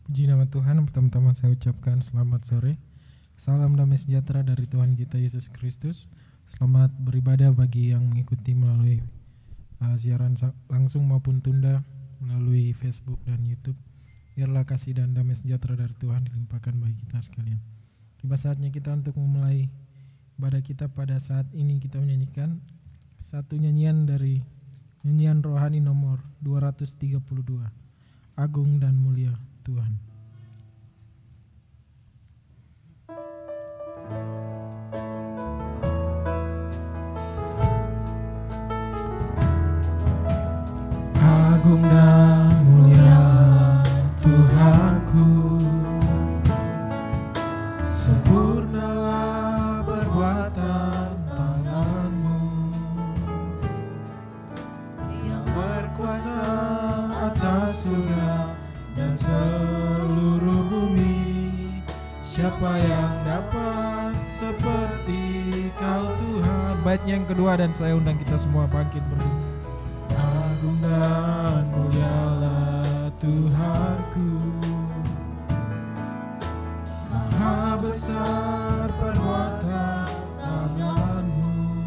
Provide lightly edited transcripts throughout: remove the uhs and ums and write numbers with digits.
Puji nama Tuhan, pertama-tama saya ucapkan selamat sore. Salam damai sejahtera dari Tuhan kita Yesus Kristus. Selamat beribadah bagi yang mengikuti melalui siaran langsung maupun tunda melalui Facebook dan YouTube. Biarlah kasih dan damai sejahtera dari Tuhan dilimpahkan bagi kita sekalian. Tiba saatnya kita untuk memulai ibadah kita. Pada saat ini kita menyanyikan satu nyanyian dari nyanyian rohani nomor 232, Agung dan Mulia Tuhan. Agung dan mulia Tuhanku, sempurnalah perbuatan tangan-Mu yang berkuasa atas surga dan seluruh bumi. Siapa yang dapat seperti Kau Tuhan? Baitnya yang kedua dan saya undang kita semua bangkit berdiri. Agung dan mulialah Tuhanku, Maha besar perbuatan tangan-Mu.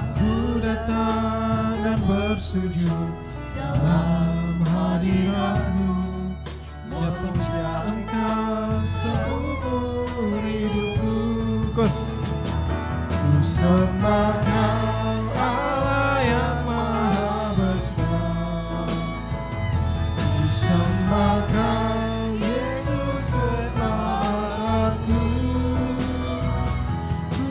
Aku datang dan bersujud dalam hadirat-Mu, sepuja Engkau seumur hidupku. Ku sembah Kau Allah yang Maha Besar, ku sembah Kau Yesus keselamatanku, ku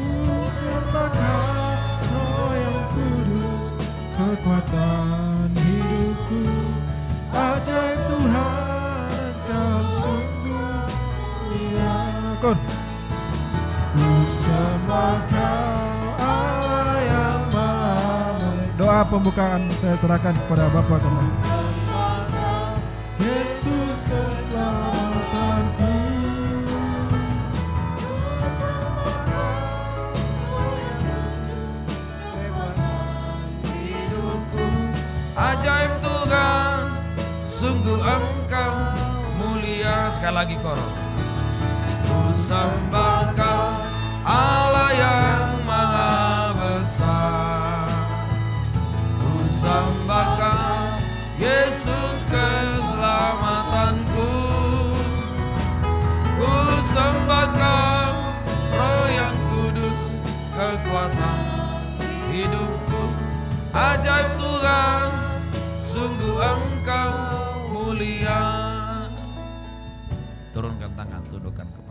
sembah Kau Roh yang Kudus kekuatan hidupku. Ajaib Tuhan, Kau sungguh mulia. Ku sembah Kau Allah yang Maha Besar. Doa pembukaan saya serahkan kepada Bapa kami. Yesus keselamatanku, ajaib Tuhan, sungguh Engkau mulia. Sekali lagi koro. Ku sembah Kau Allah yang Maha Besar, ku sembah Kau Yesus keselamatanku, ku sembah Kau Roh yang Kudus kekuatan hidupku. Ajaib Tuhan, sungguh Engkau mulia. Turunkan tangan, tundukkan kepala.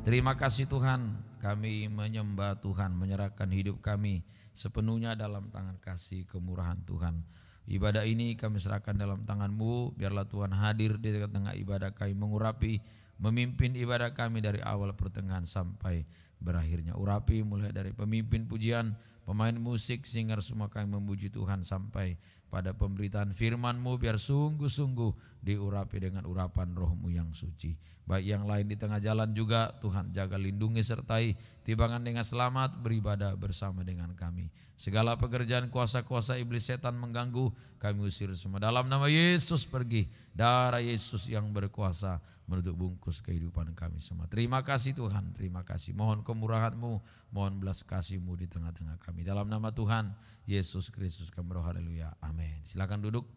Terima kasih Tuhan, kami menyembah Tuhan, menyerahkan hidup kami sepenuhnya dalam tangan kasih kemurahan Tuhan. Ibadah ini kami serahkan dalam tangan-Mu, biarlah Tuhan hadir di tengah-tengah ibadah kami, mengurapi, memimpin ibadah kami dari awal pertengahan sampai berakhirnya. Urapi mulai dari pemimpin pujian, pemain musik, singer, semua kami memuji Tuhan sampai pada pemberitaan firman-Mu, biar sungguh-sungguh diurapi dengan urapan Roh-Mu yang suci. Baik yang lain di tengah jalan juga Tuhan jaga, lindungi, sertai, tibangan dengan selamat, beribadah bersama dengan kami. Segala pekerjaan kuasa-kuasa iblis setan mengganggu, kami usir semua. Dalam nama Yesus pergi, darah Yesus yang berkuasa menutup bungkus kehidupan kami semua. Terima kasih Tuhan, terima kasih. Mohon kemurahan-Mu, mohon belas kasih-Mu di tengah-tengah kami. Dalam nama Tuhan Yesus Kristus kami berdoa, haleluya, amin. Silakan duduk.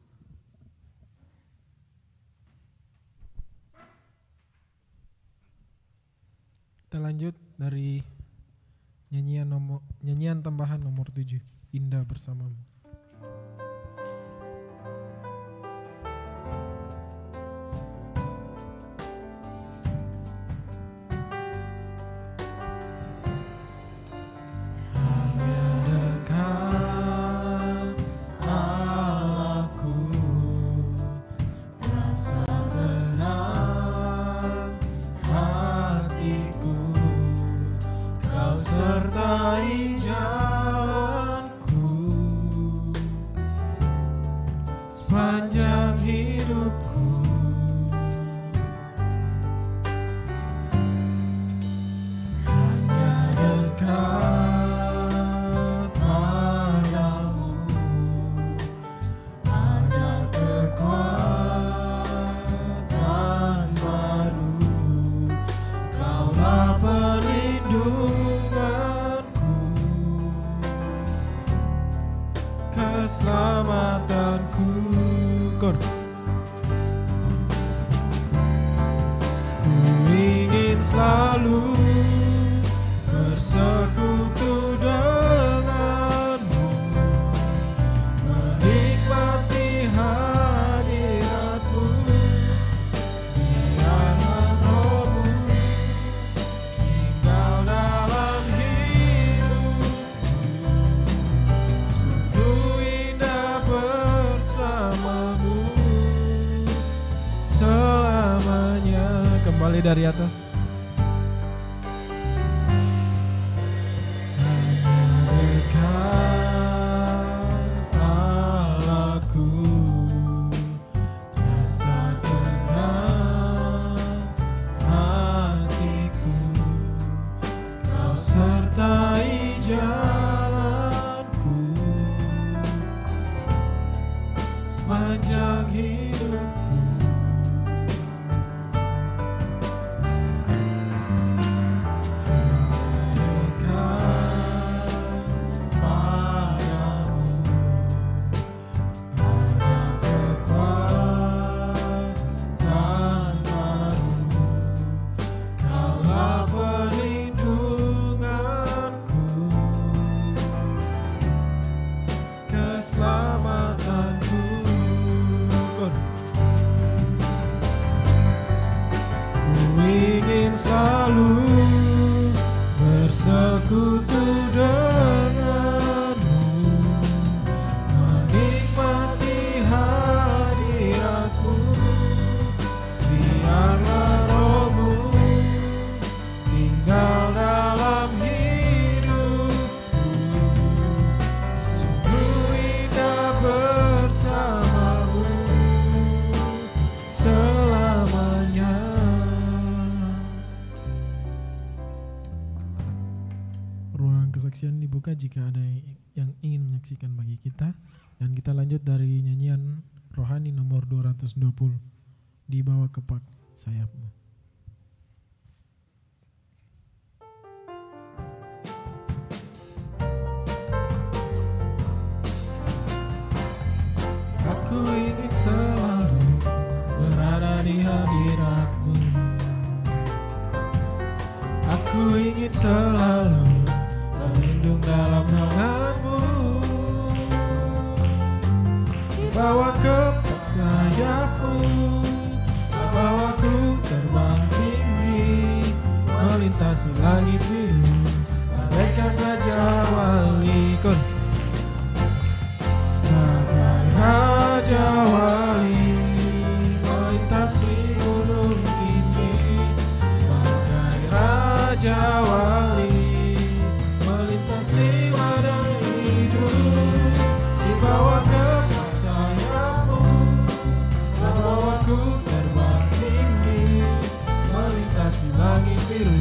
Kita lanjut dari nyanyian tambahan nomor 7, Indah Bersamamu. Sertai jalanku, Kor. Ku ingin selalu bersekutu denganmu, menikmati hadiratmu, biarlah rohmu tinggal dalam hidupku. Sungguh indah bersamamu selamanya. Kembali dari atas. Sertai jalanku sepanjang hidupku. Dekat padamu ada kekuatan baru. Kaulah keselamatanku. Ku ingin selalu bersekutu denganmu, menikmati hadiratmu, biarlah rohmu tinggal dalam hidupku. Sungguh indah bersamamu selamanya. Ruang kesaksian dibuka jika ada yang ingin menyaksikan bagi kita. Dan kita lanjut dari nyanyian rohani nomor 220, Dibawa Kepak Sayapmu. Aku ingin selalu berada di hadiratmu. Aku ingin selalu berlindung dalam naunganmu. Dibawa kepak sayapmu, bawaku terbang tinggi, melintasi langit biru, bagaikan Raja Wali. Raja Wali melintasi gunung tinggi, bagai Raja Wali melintasi ladang hidup. Dibawa kepak sayapmu, bawaku terbang tinggi, melintasi langit biru,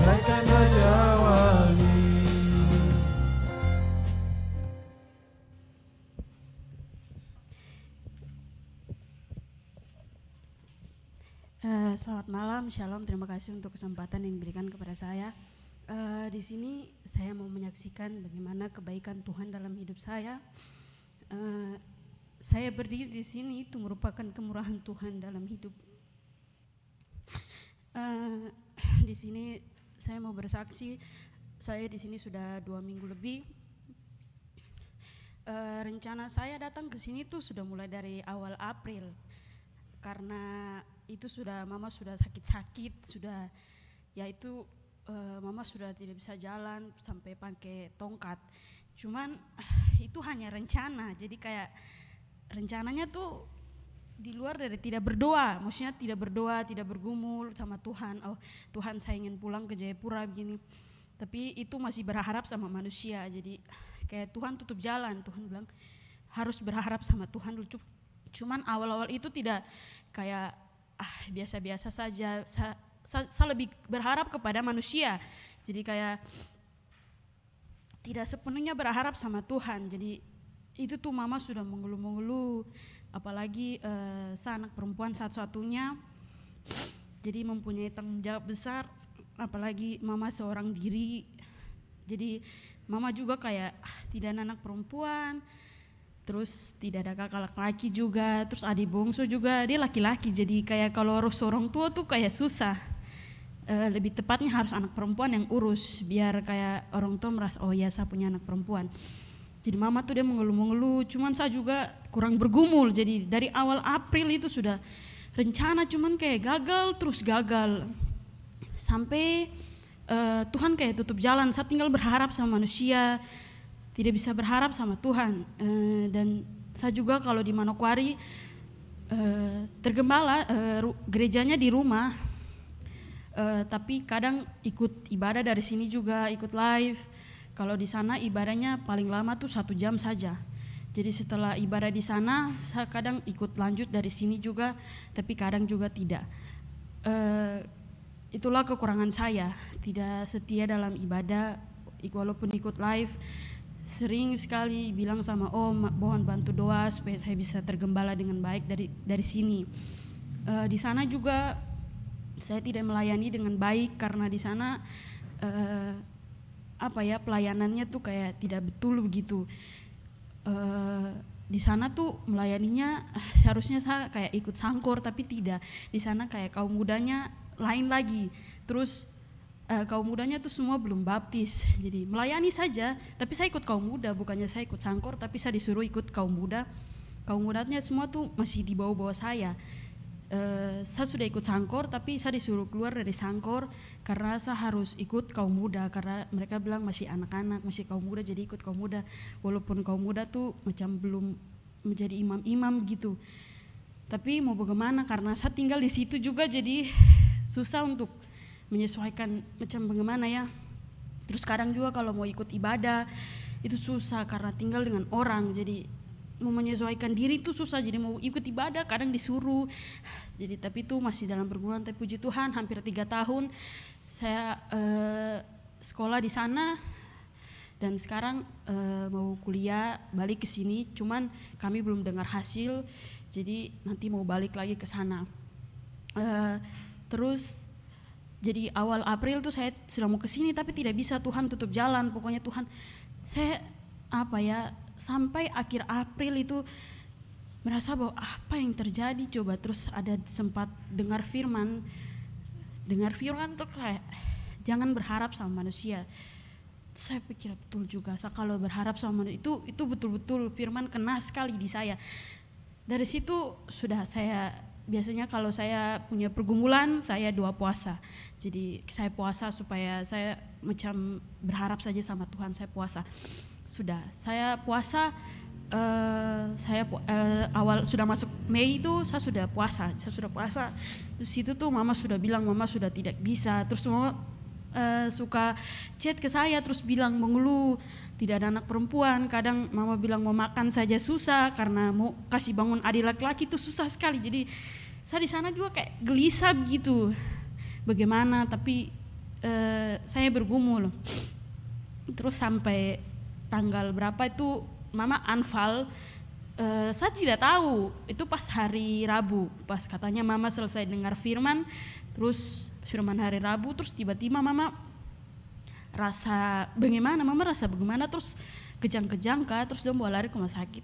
bagaikan Raja Wali. Selamat malam, shalom. Terima kasih untuk kesempatan yang diberikan kepada saya. Di sini saya mau menyaksikan bagaimana kebaikan Tuhan dalam hidup saya. Saya berdiri di sini itu merupakan kemurahan Tuhan dalam hidup. Di sini saya mau bersaksi. Saya di sini sudah 2 minggu lebih. Rencana saya datang ke sini tuh sudah mulai dari awal April. Karena itu mama sudah sakit-sakit, sudah yaitu mama sudah tidak bisa jalan sampai pakai tongkat. Cuman itu hanya rencana, jadi kayak rencananya tuh di luar dari tidak berdoa, maksudnya tidak berdoa, tidak bergumul sama Tuhan. Oh Tuhan, saya ingin pulang ke Jayapura begini. Tapi itu masih berharap sama manusia, jadi kayak Tuhan tutup jalan. Tuhan bilang harus berharap sama Tuhan dulu. Cuman awal-awal itu tidak kayak biasa-biasa saja. Saya lebih berharap kepada manusia. Jadi kayak tidak sepenuhnya berharap sama Tuhan. Jadi itu tuh mama sudah mengeluh-mengeluh. Apalagi saya anak perempuan satu-satunya. Jadi mempunyai tanggung jawab besar. Apalagi mama seorang diri. Jadi mama juga kayak tidak anak perempuan. Terus tidak ada kakak laki-laki juga, terus adik bungsu juga dia laki-laki, jadi kayak kalau urus orang tua tuh kayak susah. Lebih tepatnya harus anak perempuan yang urus, biar kayak orang tua merasa oh ya saya punya anak perempuan. Jadi mama tuh dia mengeluh-mengeluh, cuman saya juga kurang bergumul. Jadi dari awal April itu sudah rencana, cuman kayak gagal terus gagal. Sampai Tuhan kayak tutup jalan, saya tinggal berharap sama manusia, tidak bisa berharap sama Tuhan. Dan saya juga kalau di Manokwari tergembala, gerejanya di rumah, tapi kadang ikut ibadah dari sini juga, ikut live. Kalau di sana ibadahnya paling lama tuh 1 jam saja. Jadi setelah ibadah di sana, saya kadang ikut lanjut dari sini juga, tapi kadang juga tidak. Itulah kekurangan saya, tidak setia dalam ibadah, walaupun ikut live. Sering sekali bilang sama mohon bantu doa supaya saya bisa tergembala dengan baik dari sini. Di sana juga saya tidak melayani dengan baik karena di sana pelayanannya tuh kayak tidak betul begitu. Di sana tuh melayaninya seharusnya saya kayak ikut sangkor, tapi tidak. Di sana kayak kaum mudanya lain lagi. Terus kaum mudanya tuh semua belum baptis, jadi melayani saja, tapi saya ikut kaum muda, bukannya saya ikut sangkor, tapi saya disuruh ikut kaum muda. Kaum mudanya semua tuh masih di bawah-bawah saya. Saya sudah ikut sangkor, tapi saya disuruh keluar dari sangkor karena saya harus ikut kaum muda, karena mereka bilang masih anak-anak, masih kaum muda, jadi ikut kaum muda. Walaupun kaum muda tuh macam belum menjadi imam-imam gitu. Tapi mau bagaimana, karena saya tinggal di situ juga, jadi susah untuk menyesuaikan macam bagaimana ya. Terus kadang juga kalau mau ikut ibadah itu susah karena tinggal dengan orang, jadi mau menyesuaikan diri itu susah. Jadi mau ikut ibadah kadang disuruh. Jadi tapi itu masih dalam pergumulan, tapi puji Tuhan hampir 3 tahun saya sekolah di sana dan sekarang mau kuliah balik ke sini, cuman kami belum dengar hasil, jadi nanti mau balik lagi ke sana. Terus jadi awal April tuh saya sudah mau ke sini tapi tidak bisa, Tuhan tutup jalan. Pokoknya Tuhan, saya sampai akhir April itu merasa bahwa apa yang terjadi coba. Terus ada sempat dengar firman tuh kayak jangan berharap sama manusia. Saya pikir betul juga, saya kalau berharap sama manusia itu betul-betul firman kena sekali di saya. Dari situ sudah saya biasanya kalau saya punya pergumulan saya doa puasa. Jadi saya puasa supaya saya macam berharap saja sama Tuhan, saya puasa. Sudah saya puasa, awal sudah masuk Mei itu saya sudah puasa. Terus itu tuh mama sudah bilang mama sudah tidak bisa. Terus mama suka chat ke saya terus bilang mengeluh tidak ada anak perempuan. Kadang mama bilang mau makan saja susah karena mau kasih bangun adik laki-laki itu susah sekali. Jadi saya di sana juga kayak gelisah begitu. Bagaimana? Tapi saya bergumul. Terus sampai tanggal berapa itu mama anfal. Saya tidak tahu. Itu pas hari Rabu. Pas katanya mama selesai dengar firman. Terus firman hari Rabu, terus tiba-tiba mama rasa bagaimana, terus kejang-kejang kah, terus dia mau lari ke rumah sakit.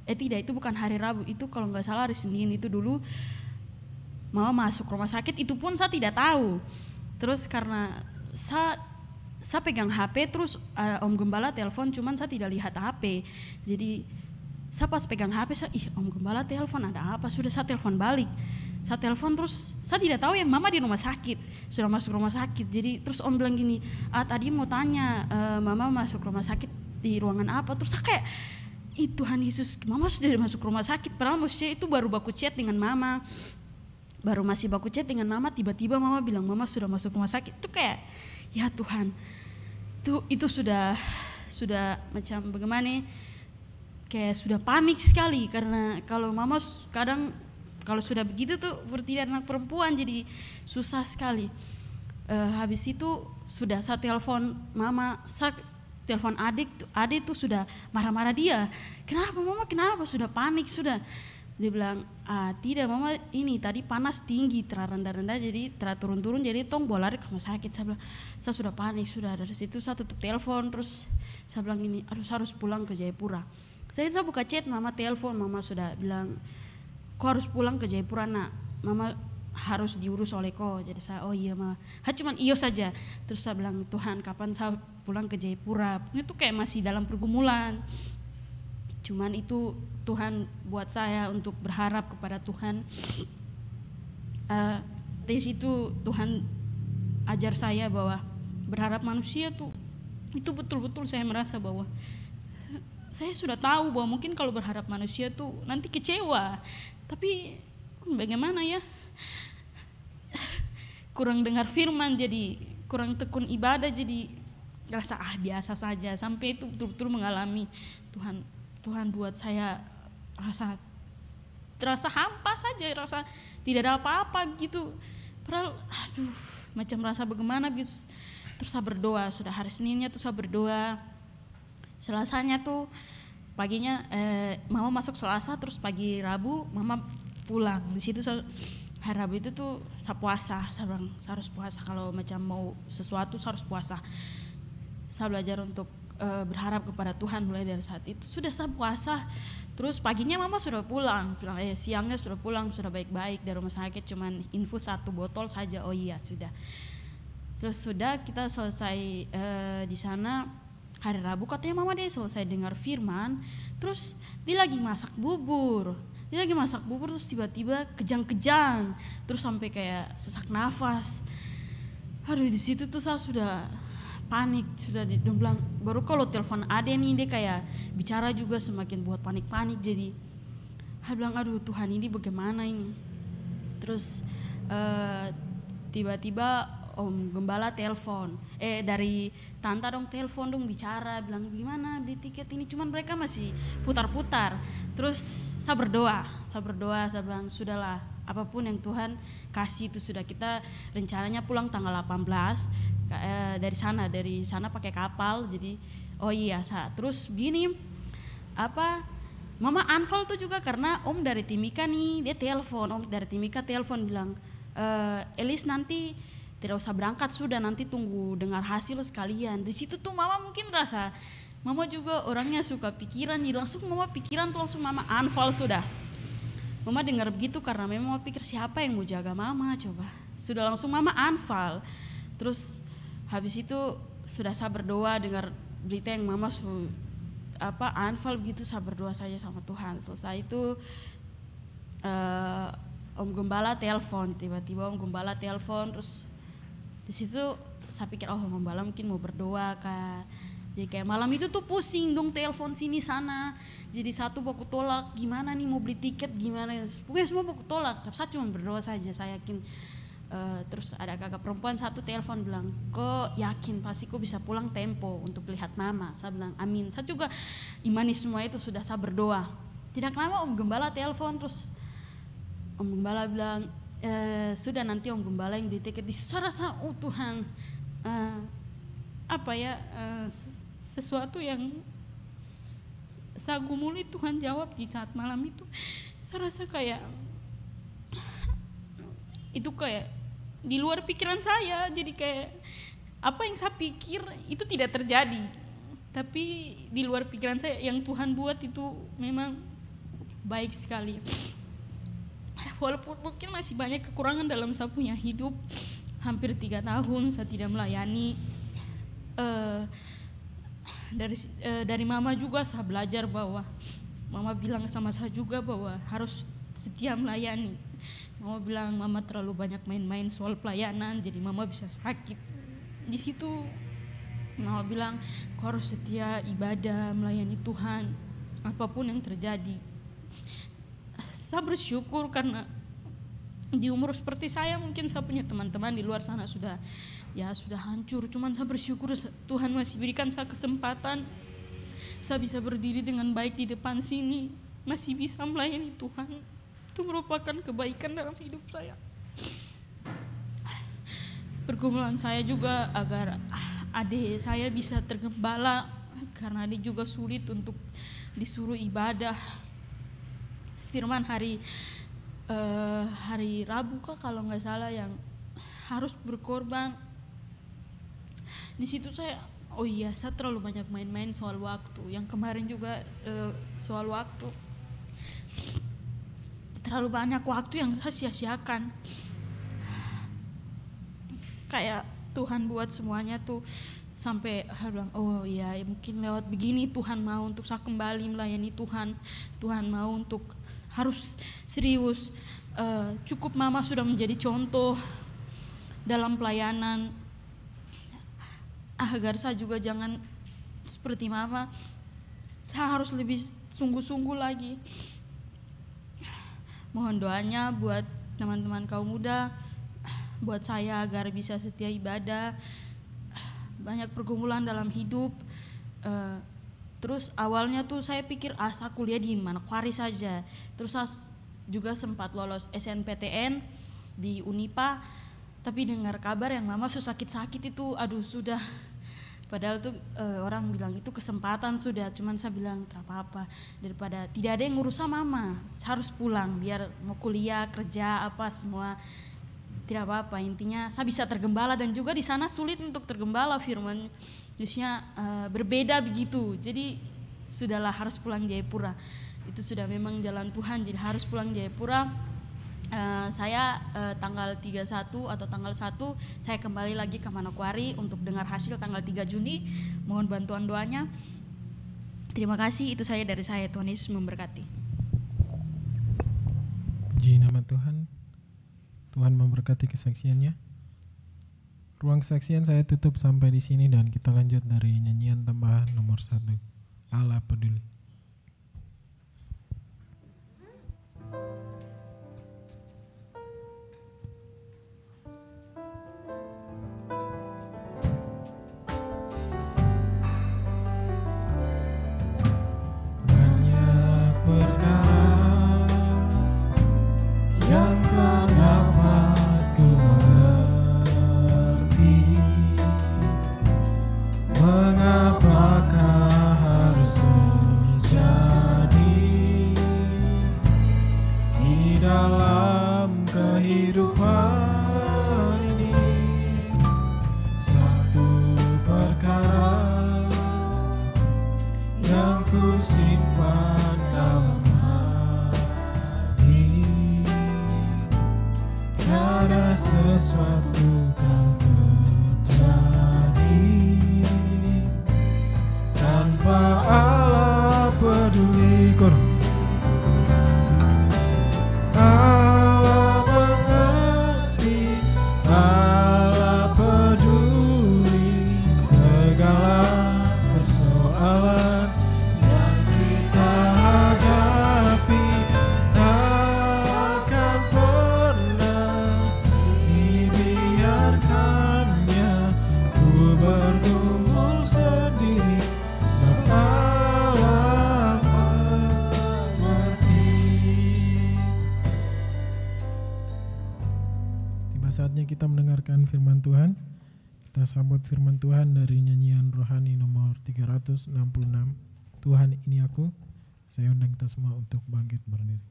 Tidak, itu bukan hari Rabu, itu kalau nggak salah hari Senin itu dulu mama masuk rumah sakit, itu pun saya tidak tahu. Terus karena saya pegang HP, terus Om Gembala telepon, cuman saya tidak lihat HP. Jadi saya pas pegang HP, Om Gembala telepon, ada apa? Sudah saya telepon balik. Saya telepon terus saya tidak tahu yang mama di rumah sakit, sudah masuk rumah sakit. Jadi terus Om bilang gini, tadi mau tanya mama masuk rumah sakit di ruangan apa? Terus saya kayak, Tuhan Yesus, mama sudah masuk rumah sakit. Padahal maksudnya itu baru baku chat dengan mama, tiba-tiba mama bilang mama sudah masuk rumah sakit. Itu kayak, ya Tuhan, itu sudah macam bagaimana? Kayak sudah panik sekali karena kalau mama kadang kalau sudah begitu tuh berarti anak perempuan, jadi susah sekali. Habis itu sudah saya telepon mama, saya telepon adik tuh sudah marah-marah dia. Kenapa mama, kenapa? Sudah panik sudah. Dia bilang, tidak mama, ini tadi panas tinggi, rendah-rendah jadi turun-turun, jadi tong bawa lari ke rumah sakit. Saya bilang, saya sudah panik sudah. Dari situ saya tutup telepon, terus saya bilang gini, harus pulang ke Jayapura. Saya buka chat, mama telepon, mama sudah bilang kau harus pulang ke Jayapura nak, mama harus diurus oleh kau. Jadi saya oh iya mama, cuman iyo saja. Terus saya bilang Tuhan kapan saya pulang ke Jayapura. Itu kayak masih dalam pergumulan. Cuman itu Tuhan buat saya untuk berharap kepada Tuhan. Dari situ Tuhan ajar saya bahwa berharap manusia tuh itu betul-betul saya merasa bahwa saya sudah tahu bahwa mungkin kalau berharap manusia tuh nanti kecewa, tapi bagaimana ya, kurang dengar firman, jadi kurang tekun ibadah, jadi rasa biasa saja, sampai itu betul-betul mengalami Tuhan buat saya terasa hampa saja, rasa tidak ada apa-apa gitu. Padahal macam rasa bagaimana gitu. Terus saya berdoa, sudah hari Seninnya tuh saya berdoa. Selasanya tuh paginya mama masuk Selasa, terus pagi Rabu mama pulang. Di situ hari Rabu itu tuh saya puasa, saya bilang saya harus puasa, kalau macam mau sesuatu saya harus puasa. Saya belajar untuk berharap kepada Tuhan mulai dari saat itu. Sudah saya puasa, terus paginya mama sudah pulang, siangnya sudah pulang, sudah baik-baik dari rumah sakit, cuman infus 1 botol saja. Oh iya sudah. Terus sudah kita selesai di sana hari Rabu, katanya mama dia selesai dengar firman, terus dia lagi masak bubur. Terus tiba-tiba kejang-kejang, terus sampai kayak sesak nafas. Aduh di situ tuh saya sudah panik, sudah dia bilang baru kalau telepon ade nih dia kayak bicara juga semakin buat panik-panik. Jadi saya bilang aduh Tuhan ini bagaimana ini. Terus tiba-tiba Om Gembala telepon, dari tante dong telepon dong bicara, bilang gimana beli tiket ini, cuman mereka masih putar-putar. Terus saya berdoa, saya bilang sudahlah, apapun yang Tuhan kasih itu sudah, kita rencananya pulang tanggal 18 dari sana pakai kapal. Jadi oh iya terus begini mama Anfal tuh juga karena Om dari Timika nih, dia telepon, Om dari Timika telepon bilang Elis nanti tidak usah berangkat, sudah nanti tunggu dengar hasil sekalian. Di situ tuh mama mungkin rasa, mama juga orangnya suka pikiran, jadi langsung mama pikiran tuh langsung mama Anfal sudah. Mama dengar begitu karena memang mama pikir siapa yang mau jaga mama coba. Sudah langsung mama Anfal. Terus habis itu sudah saya berdoa dengar berita yang mama Anfal begitu, saya berdoa saja sama Tuhan. Selesai itu Om Gembala telepon, tiba-tiba Om Gembala telepon, terus di situ saya pikir Om Gembala mungkin mau berdoa kak. Jadi kayak malam itu tuh pusing dong, telepon sini sana. Jadi satu aku tolak, gimana nih mau beli tiket gimana. Pokoknya semua aku tolak, tapi saya cuma berdoa saja, saya yakin. Terus ada kakak perempuan satu telepon bilang, kok yakin pasti kok bisa pulang tempo untuk lihat mama. Saya bilang amin. Saya juga imani semua itu, sudah saya berdoa. Tidak lama Om Gembala telepon, terus Om Gembala bilang sudah nanti Om Gembala yang beli tiket. Di situ saya rasa Tuhan sesuatu yang saya gumuli Tuhan jawab di saat malam itu. Saya rasa kayak itu kayak di luar pikiran saya. Jadi kayak apa yang saya pikir itu tidak terjadi, tapi di luar pikiran saya yang Tuhan buat itu memang baik sekali. Walaupun mungkin masih banyak kekurangan dalam saya punya hidup, hampir 3 tahun saya tidak melayani. Dari mama juga saya belajar bahwa mama bilang sama saya juga bahwa harus setia melayani. Mama bilang mama terlalu banyak main-main soal pelayanan, jadi mama bisa sakit. Di situ mama bilang kau harus setia ibadah melayani Tuhan apapun yang terjadi. Saya bersyukur karena di umur seperti saya mungkin saya punya teman-teman di luar sana sudah hancur. Cuman saya bersyukur Tuhan masih berikan saya kesempatan. Saya bisa berdiri dengan baik di depan sini, masih bisa melayani Tuhan. Itu merupakan kebaikan dalam hidup saya. Pergumulan saya juga agar adik saya bisa tergembala, karena adik juga sulit untuk disuruh ibadah. Firman hari Rabu kalau nggak salah yang harus berkorban. Di situ saya Oh iya, saya terlalu banyak main-main soal waktu. Yang kemarin juga soal waktu. Terlalu banyak waktu yang saya sia-siakan. Kayak Tuhan buat semuanya tuh sampai saya bilang, oh iya mungkin lewat begini Tuhan mau untuk saya kembali melayani Tuhan. Tuhan mau untuk harus serius. Cukup mama sudah menjadi contoh dalam pelayanan. Agar saya juga jangan seperti mama, saya harus lebih sungguh-sungguh lagi. Mohon doanya buat teman-teman kaum muda, buat saya agar bisa setia ibadah, banyak pergumulan dalam hidup. Terus awalnya tuh saya pikir saya kuliah di Manokwari saja. Terus saya juga sempat lolos SNPTN di Unipa, tapi dengar kabar yang mama sakit-sakit itu, aduh sudah. Padahal tuh orang bilang itu kesempatan sudah, cuman saya bilang tak apa-apa, daripada tidak ada yang ngurus sama mama, harus pulang biar mau kuliah, kerja apa semua tidak apa-apa. Intinya saya bisa tergembala, dan juga di sana sulit untuk tergembala, firman Yesusnya berbeda begitu. Jadi sudahlah harus pulang Jayapura. Itu sudah memang jalan Tuhan, jadi harus pulang Jayapura. Saya tanggal 31 atau tanggal 1 saya kembali lagi ke Manokwari untuk dengar hasil tanggal 3 Juni. Mohon bantuan doanya. Terima kasih, itu saya dari saya. Tuhan Yesus memberkati. Puji nama Tuhan. Tuhan memberkati kesaksiannya. Ruang kesaksian saya tutup sampai di sini, dan kita lanjut dari nyanyian tambahan nomor 1, Allah Peduli. Saatnya kita mendengarkan firman Tuhan. Kita sambut firman Tuhan dari nyanyian rohani nomor 366, Tuhan ini aku. Saya undang kita semua untuk bangkit berdiri.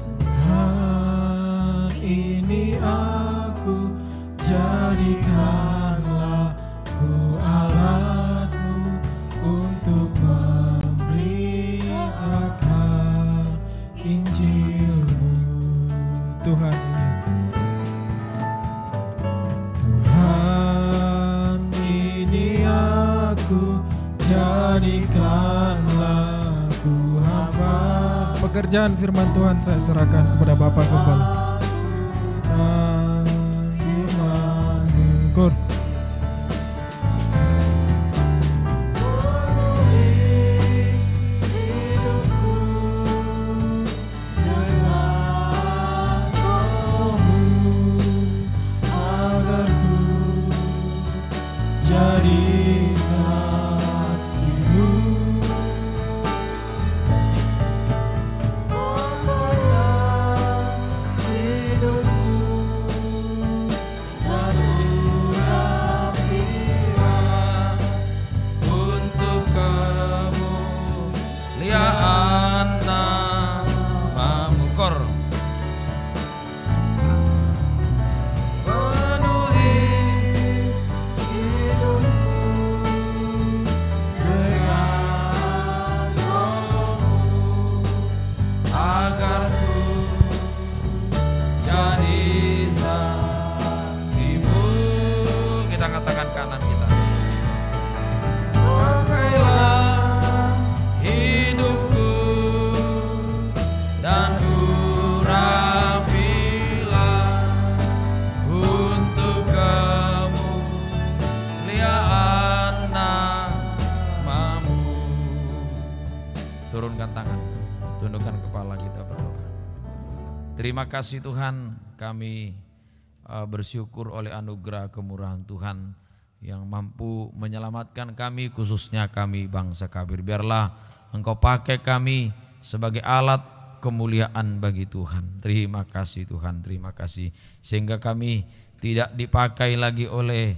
Tuhan ini aku, jadikanlah ku alatmu untuk memberitakan Injilmu. Tuhan ini aku, jadikanlah ku hamba. Pekerjaan firman Tuhan saya serahkan kepada Bapak Gembala. Kur. angkat tangan kanan kita. Pakailah hidupku dan urapilah untuk kemuliaan namamu. Turunkan tangan, tundukkan kepala, kita berdoa. Terima kasih Tuhan, kami bersyukur oleh anugerah kemurahan Tuhan yang mampu menyelamatkan kami, khususnya kami bangsa kafir. Biarlah Engkau pakai kami sebagai alat kemuliaan bagi Tuhan. Terima kasih Tuhan, terima kasih. Sehingga kami tidak dipakai lagi oleh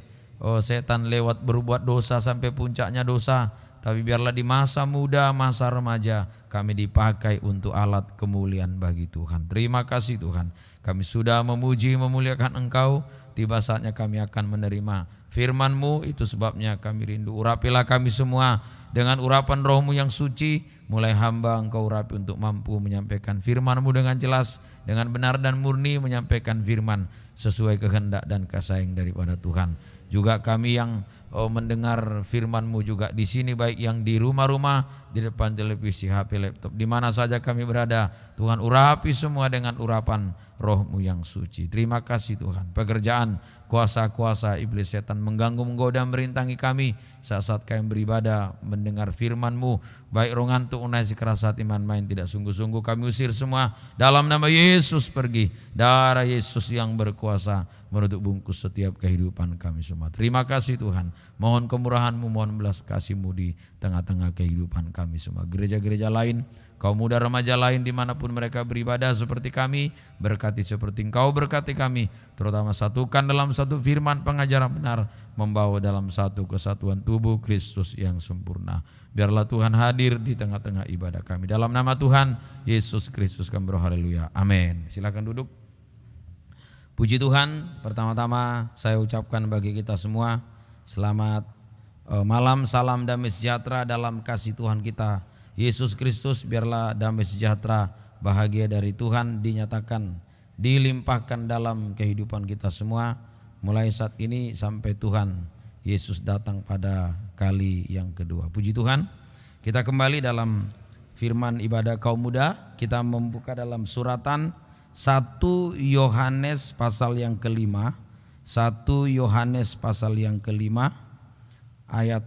setan lewat berbuat dosa sampai puncaknya dosa. Tapi biarlah di masa muda, masa remaja kami dipakai untuk alat kemuliaan bagi Tuhan. Terima kasih Tuhan. Kami sudah memuji, memuliakan Engkau. Tiba saatnya kami akan menerima firman-Mu. Itu sebabnya kami rindu. Urapilah kami semua dengan urapan Roh-Mu yang suci. Mulai hamba Engkau urapi untuk mampu menyampaikan firman-Mu dengan jelas, dengan benar dan murni, menyampaikan firman sesuai kehendak dan kasih daripada Tuhan. Juga kami yang mendengar firman-Mu juga di sini, baik yang di rumah-rumah, di depan televisi, HP, laptop, di mana saja kami berada. Tuhan, urapi semua dengan urapan Roh-Mu yang suci. Terima kasih Tuhan. Pekerjaan kuasa-kuasa iblis setan mengganggu, menggoda, merintangi kami saat-saat kami beribadah, mendengar firman-Mu, baik roh ngantuk, unai, keras hati, main-main, tidak sungguh-sungguh, kami usir semua dalam nama Yesus. Pergi, darah Yesus yang berkuasa menutup bungkus setiap kehidupan kami semua. Terima kasih Tuhan. Mohon kemurahan-Mu, mohon belas kasih-Mu di tengah-tengah kehidupan kami semua. Gereja-gereja lain, kaum muda remaja lain dimanapun mereka beribadah seperti kami, berkati seperti Engkau berkati kami. Terutama satukan dalam satu firman pengajaran benar, membawa dalam satu kesatuan tubuh Kristus yang sempurna. Biarlah Tuhan hadir di tengah-tengah ibadah kami. Dalam nama Tuhan Yesus Kristus kami berdoa, haleluya, amin. Silakan duduk. Puji Tuhan, pertama-tama saya ucapkan bagi kita semua selamat malam, salam damai sejahtera dalam kasih Tuhan kita Yesus Kristus. Biarlah damai sejahtera, bahagia dari Tuhan dinyatakan, dilimpahkan dalam kehidupan kita semua, mulai saat ini sampai Tuhan Yesus datang pada kali yang kedua. Puji Tuhan, kita kembali dalam firman ibadah kaum muda. Kita membuka dalam suratan 1 Yohanes pasal yang kelima. 1 Yohanes pasal yang kelima ayat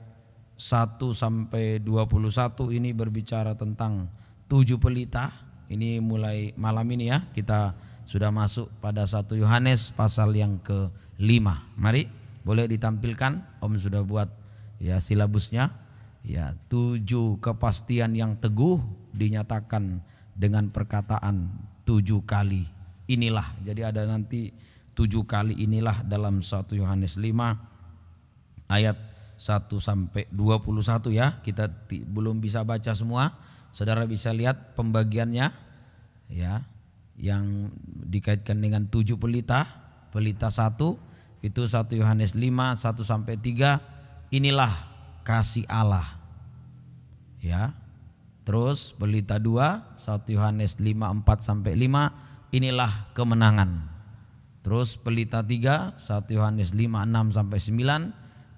1 sampai 21 ini berbicara tentang 7 pelita. Ini mulai malam ini ya, kita sudah masuk pada 1 Yohanes pasal yang kelima. Mari, boleh ditampilkan, Om sudah buat ya silabusnya. Ya, 7 kepastian yang teguh dinyatakan dengan perkataan 7 kali inilah. Jadi ada nanti 7 kali inilah dalam 1 Yohanes 5 ayat 1 sampai 21 ya. Kita belum bisa baca semua. Saudara bisa lihat pembagiannya ya, yang dikaitkan dengan 7 pelita. Pelita 1 itu 1 Yohanes 5 1 sampai 3. Inilah kasih Allah. Ya. Terus pelita 2 1 Yohanes 5 4 sampai 5, inilah kemenangan. Terus pelita 3 1 Yohanes 5 6 sampai 9,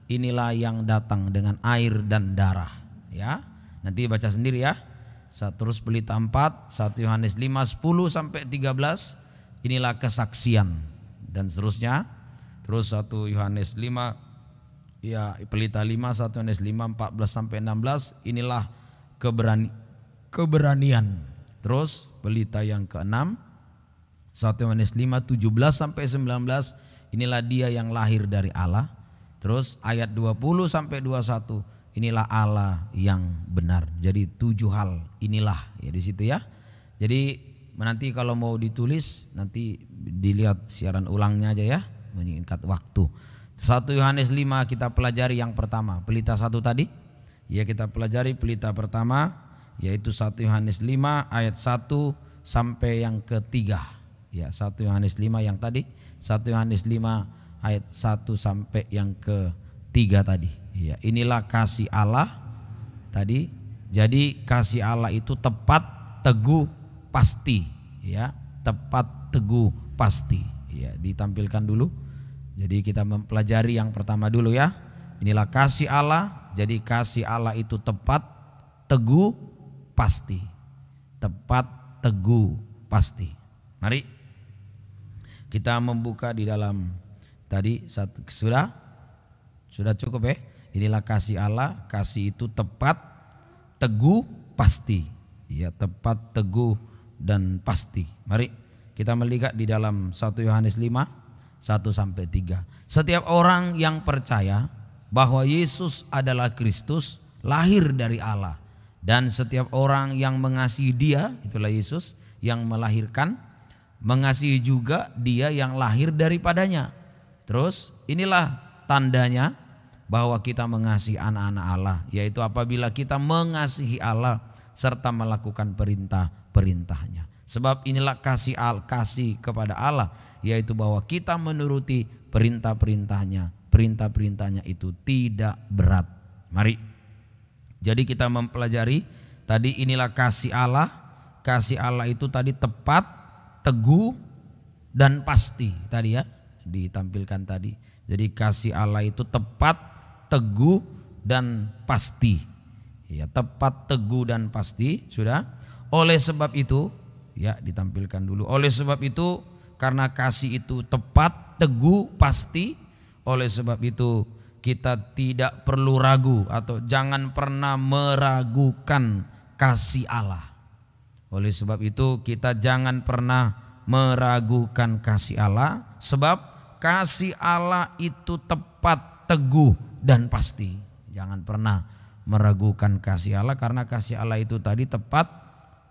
inilah yang datang dengan air dan darah. Ya, nanti baca sendiri ya. Terus pelita 4 1 Yohanes 5 10 sampai 13, inilah kesaksian dan seterusnya. Terus 1 Yohanes 5 ya, pelita 5 1 Yohanes 5 14 sampai 16, inilah keberanian. Terus pelita yang ke-6 1 Yohanes 5 17 sampai 19, inilah dia yang lahir dari Allah. Terus ayat 20 sampai 21, inilah Allah yang benar. Jadi 7 hal inilah ya di situ ya. Jadi nanti kalau mau ditulis nanti dilihat siaran ulangnya aja ya, menyingkat waktu. 1 Yohanes 5 kita pelajari yang pertama, pelita 1 tadi. Ya, kita pelajari pelita pertama yaitu 1 Yohanes 5 ayat 1 sampai yang ketiga. Ya, 1 Yohanes 5 yang tadi, 1 Yohanes 5 ayat 1 sampai yang ketiga tadi. Ya, inilah kasih Allah tadi. Jadi kasih Allah itu tepat, teguh, pasti. Ya, tepat, teguh, pasti. Ya, ditampilkan dulu Jadi kita mempelajari yang pertama dulu ya. Inilah kasih Allah. Jadi kasih Allah itu tepat, teguh, pasti. Tepat, teguh, pasti. Mari kita membuka di dalam tadi satu, sudah cukup ya. Inilah kasih Allah. Kasih itu tepat, teguh, pasti. Ya, tepat, teguh, dan pasti. Mari kita melihat di dalam 1 Yohanes 5 1-3. Setiap orang yang percaya bahwa Yesus adalah Kristus, lahir dari Allah, dan setiap orang yang mengasihi Dia, itulah Yesus yang melahirkan, mengasihi juga Dia yang lahir daripadanya. Terus inilah tandanya bahwa kita mengasihi anak-anak Allah, yaitu apabila kita mengasihi Allah serta melakukan perintah-perintahnya. Sebab inilah kasih kepada Allah, yaitu bahwa kita menuruti perintah-perintahnya. Perintah-perintahnya itu tidak berat. Mari. Jadi kita mempelajari tadi inilah kasih Allah. Kasih Allah itu tadi tepat, teguh, dan pasti. Tadi ya ditampilkan tadi. Jadi kasih Allah itu tepat, teguh, dan pasti. Ya, tepat, teguh, dan pasti. Sudah. Oleh sebab itu, ya ditampilkan dulu. Oleh sebab itu, karena kasih itu tepat, teguh, pasti, oleh sebab itu kita tidak perlu ragu atau jangan pernah meragukan kasih Allah. Oleh sebab itu kita jangan pernah meragukan kasih Allah, sebab kasih Allah itu tepat, teguh, dan pasti. Jangan pernah meragukan kasih Allah, karena kasih Allah itu tadi tepat,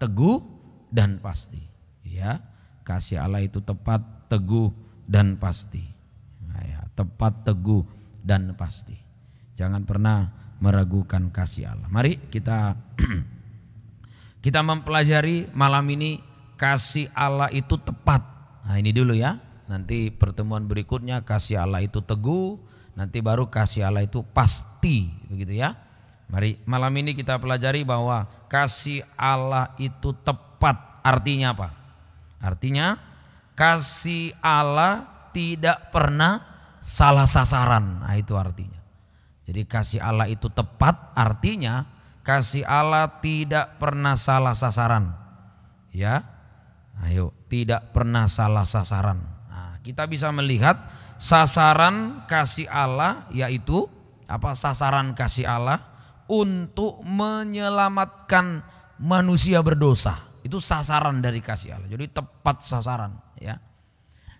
teguh, dan pasti. Ya. Kasih Allah itu tepat, teguh, dan pasti. Nah, ya, tepat, teguh, dan pasti. Jangan pernah meragukan kasih Allah. Mari kita mempelajari malam ini kasih Allah itu tepat. Nah, ini dulu ya. Nanti pertemuan berikutnya kasih Allah itu teguh, nanti baru kasih Allah itu pasti, begitu ya. Mari malam ini kita pelajari bahwa kasih Allah itu tepat. Artinya apa? Artinya kasih Allah tidak pernah salah sasaran. Nah, itu artinya. Jadi kasih Allah itu tepat, artinya kasih Allah tidak pernah salah sasaran. Ya. Ayo, tidak pernah salah sasaran. Nah, kita bisa melihat sasaran kasih Allah yaitu apa? Sasaran kasih Allah untuk menyelamatkan manusia berdosa. Itu sasaran dari kasih Allah. Jadi tepat sasaran, ya.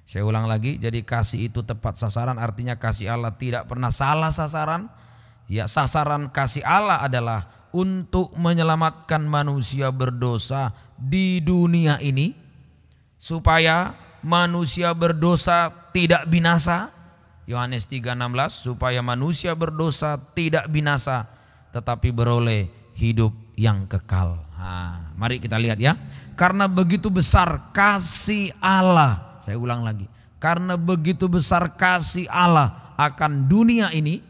Saya ulang lagi, jadi kasih itu tepat sasaran, artinya kasih Allah tidak pernah salah sasaran. Ya, sasaran kasih Allah adalah untuk menyelamatkan manusia berdosa di dunia ini, supaya manusia berdosa tidak binasa. Yohanes 3:16, supaya manusia berdosa tidak binasa, tetapi beroleh hidup yang kekal. Nah, mari kita lihat ya. Karena begitu besar kasih Allah, saya ulang lagi, karena begitu besar kasih Allah akan dunia ini,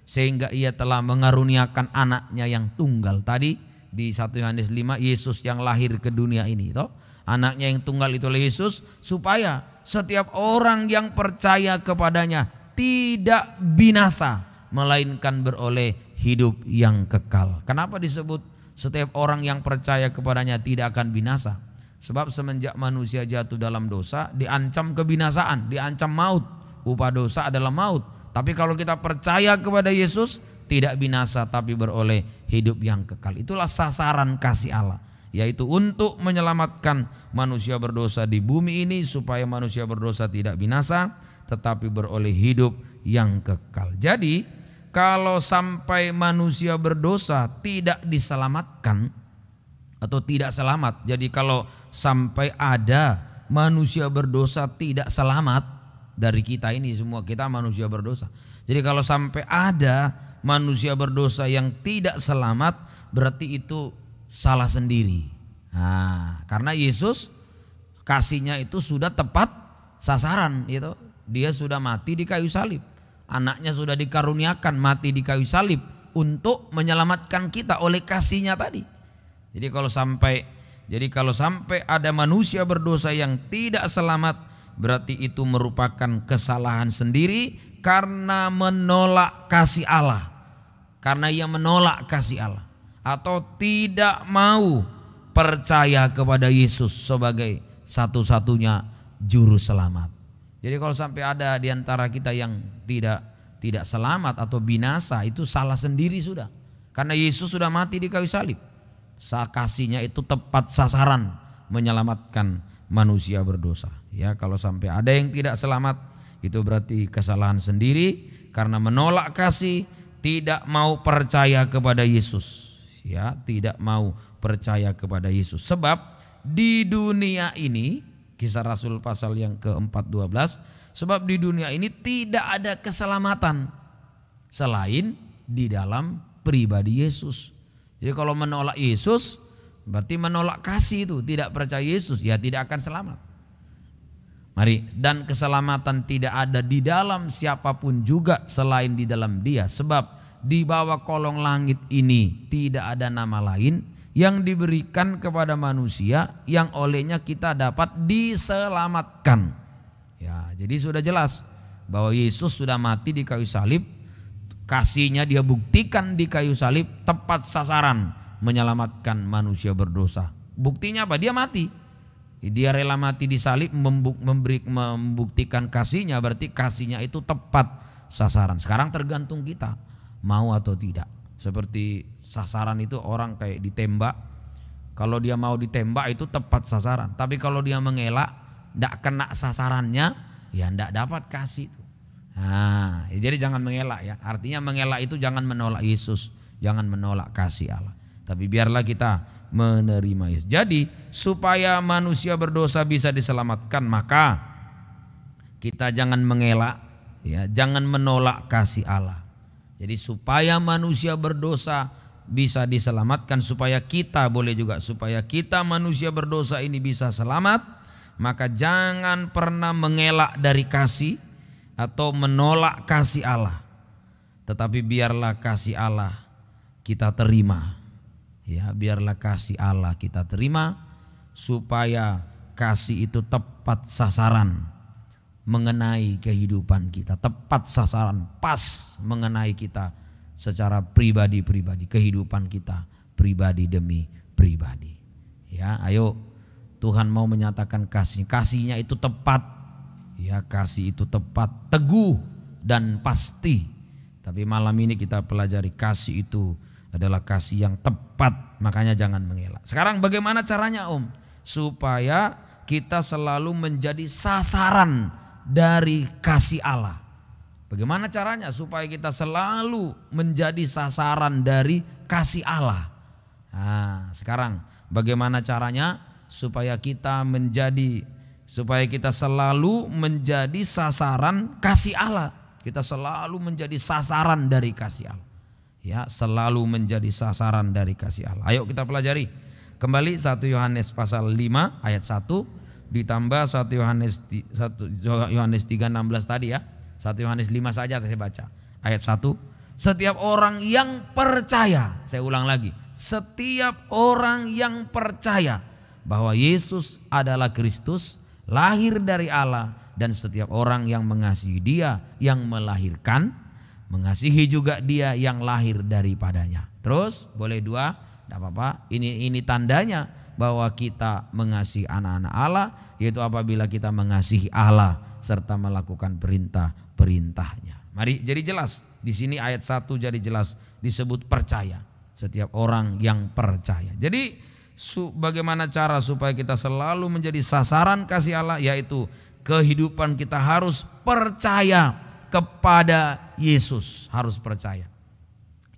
sehingga Ia telah mengaruniakan anaknya yang tunggal. Tadi di 1 Yohanes 5, Yesus yang lahir ke dunia ini, toh anaknya yang tunggal itu Yesus, supaya setiap orang yang percaya kepadanya tidak binasa, melainkan beroleh hidup yang kekal. Kenapa disebut setiap orang yang percaya kepadanya tidak akan binasa? Sebab semenjak manusia jatuh dalam dosa, diancam kebinasaan, diancam maut. Upah dosa adalah maut. Tapi kalau kita percaya kepada Yesus, tidak binasa tapi beroleh hidup yang kekal. Itulah sasaran kasih Allah, yaitu untuk menyelamatkan manusia berdosa di bumi ini, supaya manusia berdosa tidak binasa tetapi beroleh hidup yang kekal. Jadi kalau sampai manusia berdosa tidak diselamatkan atau tidak selamat, jadi kalau sampai ada manusia berdosa tidak selamat, dari kita ini semua, kita manusia berdosa. Jadi kalau sampai ada manusia berdosa yang tidak selamat, berarti itu salah sendiri. Nah, karena Yesus kasihnya itu sudah tepat sasaran, gitu. Dia sudah mati di kayu salib. Anaknya sudah dikaruniakan mati di kayu salib untuk menyelamatkan kita oleh kasihnya tadi. Jadi kalau sampai ada manusia berdosa yang tidak selamat, berarti itu merupakan kesalahan sendiri karena menolak kasih Allah. Karena ia menolak kasih Allah atau tidak mau percaya kepada Yesus sebagai satu-satunya juru selamat. Jadi kalau sampai ada di antara kita yang tidak selamat atau binasa, itu salah sendiri sudah. Karena Yesus sudah mati di kayu salib. Kasihnya itu tepat sasaran menyelamatkan manusia berdosa. Ya, kalau sampai ada yang tidak selamat, itu berarti kesalahan sendiri karena menolak kasih, tidak mau percaya kepada Yesus. Ya, tidak mau percaya kepada Yesus. Sebab di dunia ini, Kisah Rasul pasal yang ke-4:12, sebab di dunia ini tidak ada keselamatan selain di dalam pribadi Yesus. Jadi kalau menolak Yesus berarti menolak kasih itu, tidak percaya Yesus, ya tidak akan selamat. Mari, dan keselamatan tidak ada di dalam siapapun juga selain di dalam Dia, sebab di bawah kolong langit ini tidak ada nama lain yang diberikan kepada manusia yang olehnya kita dapat diselamatkan. Ya, jadi sudah jelas bahwa Yesus sudah mati di kayu salib. Kasihnya Dia buktikan di kayu salib, tepat sasaran menyelamatkan manusia berdosa. Buktinya apa? Dia mati. Dia rela mati di salib membuktikan kasihnya, berarti kasihnya itu tepat sasaran. Sekarang tergantung kita mau atau tidak. Seperti sasaran itu orang kayak ditembak. Kalau dia mau ditembak itu tepat sasaran. Tapi kalau dia mengelak, tidak kena sasarannya, ya tidak dapat kasih itu. Nah, jadi jangan mengelak ya. Artinya mengelak itu jangan menolak Yesus, jangan menolak kasih Allah. Tapi biarlah kita menerima Yesus. Jadi supaya manusia berdosa bisa diselamatkan, maka kita jangan mengelak, ya, jangan menolak kasih Allah. Jadi supaya manusia berdosa bisa diselamatkan, supaya kita manusia berdosa ini bisa selamat, maka jangan pernah mengelak dari kasih atau menolak kasih Allah. Tetapi biarlah kasih Allah kita terima. Ya, biarlah kasih Allah kita terima supaya kasih itu tepat sasaran mengenai kehidupan kita, tepat sasaran, pas mengenai kita secara pribadi-pribadi, kehidupan kita pribadi demi pribadi. Ya, ayo, Tuhan mau menyatakan kasihnya itu tepat. Ya, kasih itu tepat, teguh dan pasti. Tapi malam ini kita pelajari kasih itu adalah kasih yang tepat, makanya jangan mengelak. Sekarang bagaimana caranya, Om? Supaya kita selalu menjadi sasaran dari kasih Allah. Bagaimana caranya supaya kita selalu menjadi sasaran dari kasih Allah? Nah, sekarang bagaimana caranya supaya kita selalu menjadi sasaran kasih Allah? Kita selalu menjadi sasaran dari kasih Allah. Ya, selalu menjadi sasaran dari kasih Allah. Ayo kita pelajari kembali 1 Yohanes pasal 5 ayat 1 ditambah 1 Yohanes 3:16 tadi ya. 1 Yohanes 5 saja saya baca. Ayat 1, setiap orang yang percaya, saya ulang lagi, setiap orang yang percaya bahwa Yesus adalah Kristus, lahir dari Allah, dan setiap orang yang mengasihi Dia yang melahirkan, mengasihi juga Dia yang lahir daripadanya. Terus boleh 2, tidak apa-apa. Ini tandanya bahwa kita mengasihi anak-anak Allah, yaitu apabila kita mengasihi Allah serta melakukan perintah-perintahnya. Mari, jadi jelas di sini ayat 1 jadi jelas disebut percaya. Setiap orang yang percaya. Jadi bagaimana cara supaya kita selalu menjadi sasaran kasih Allah? Yaitu kehidupan kita harus percaya kepada Yesus, harus percaya.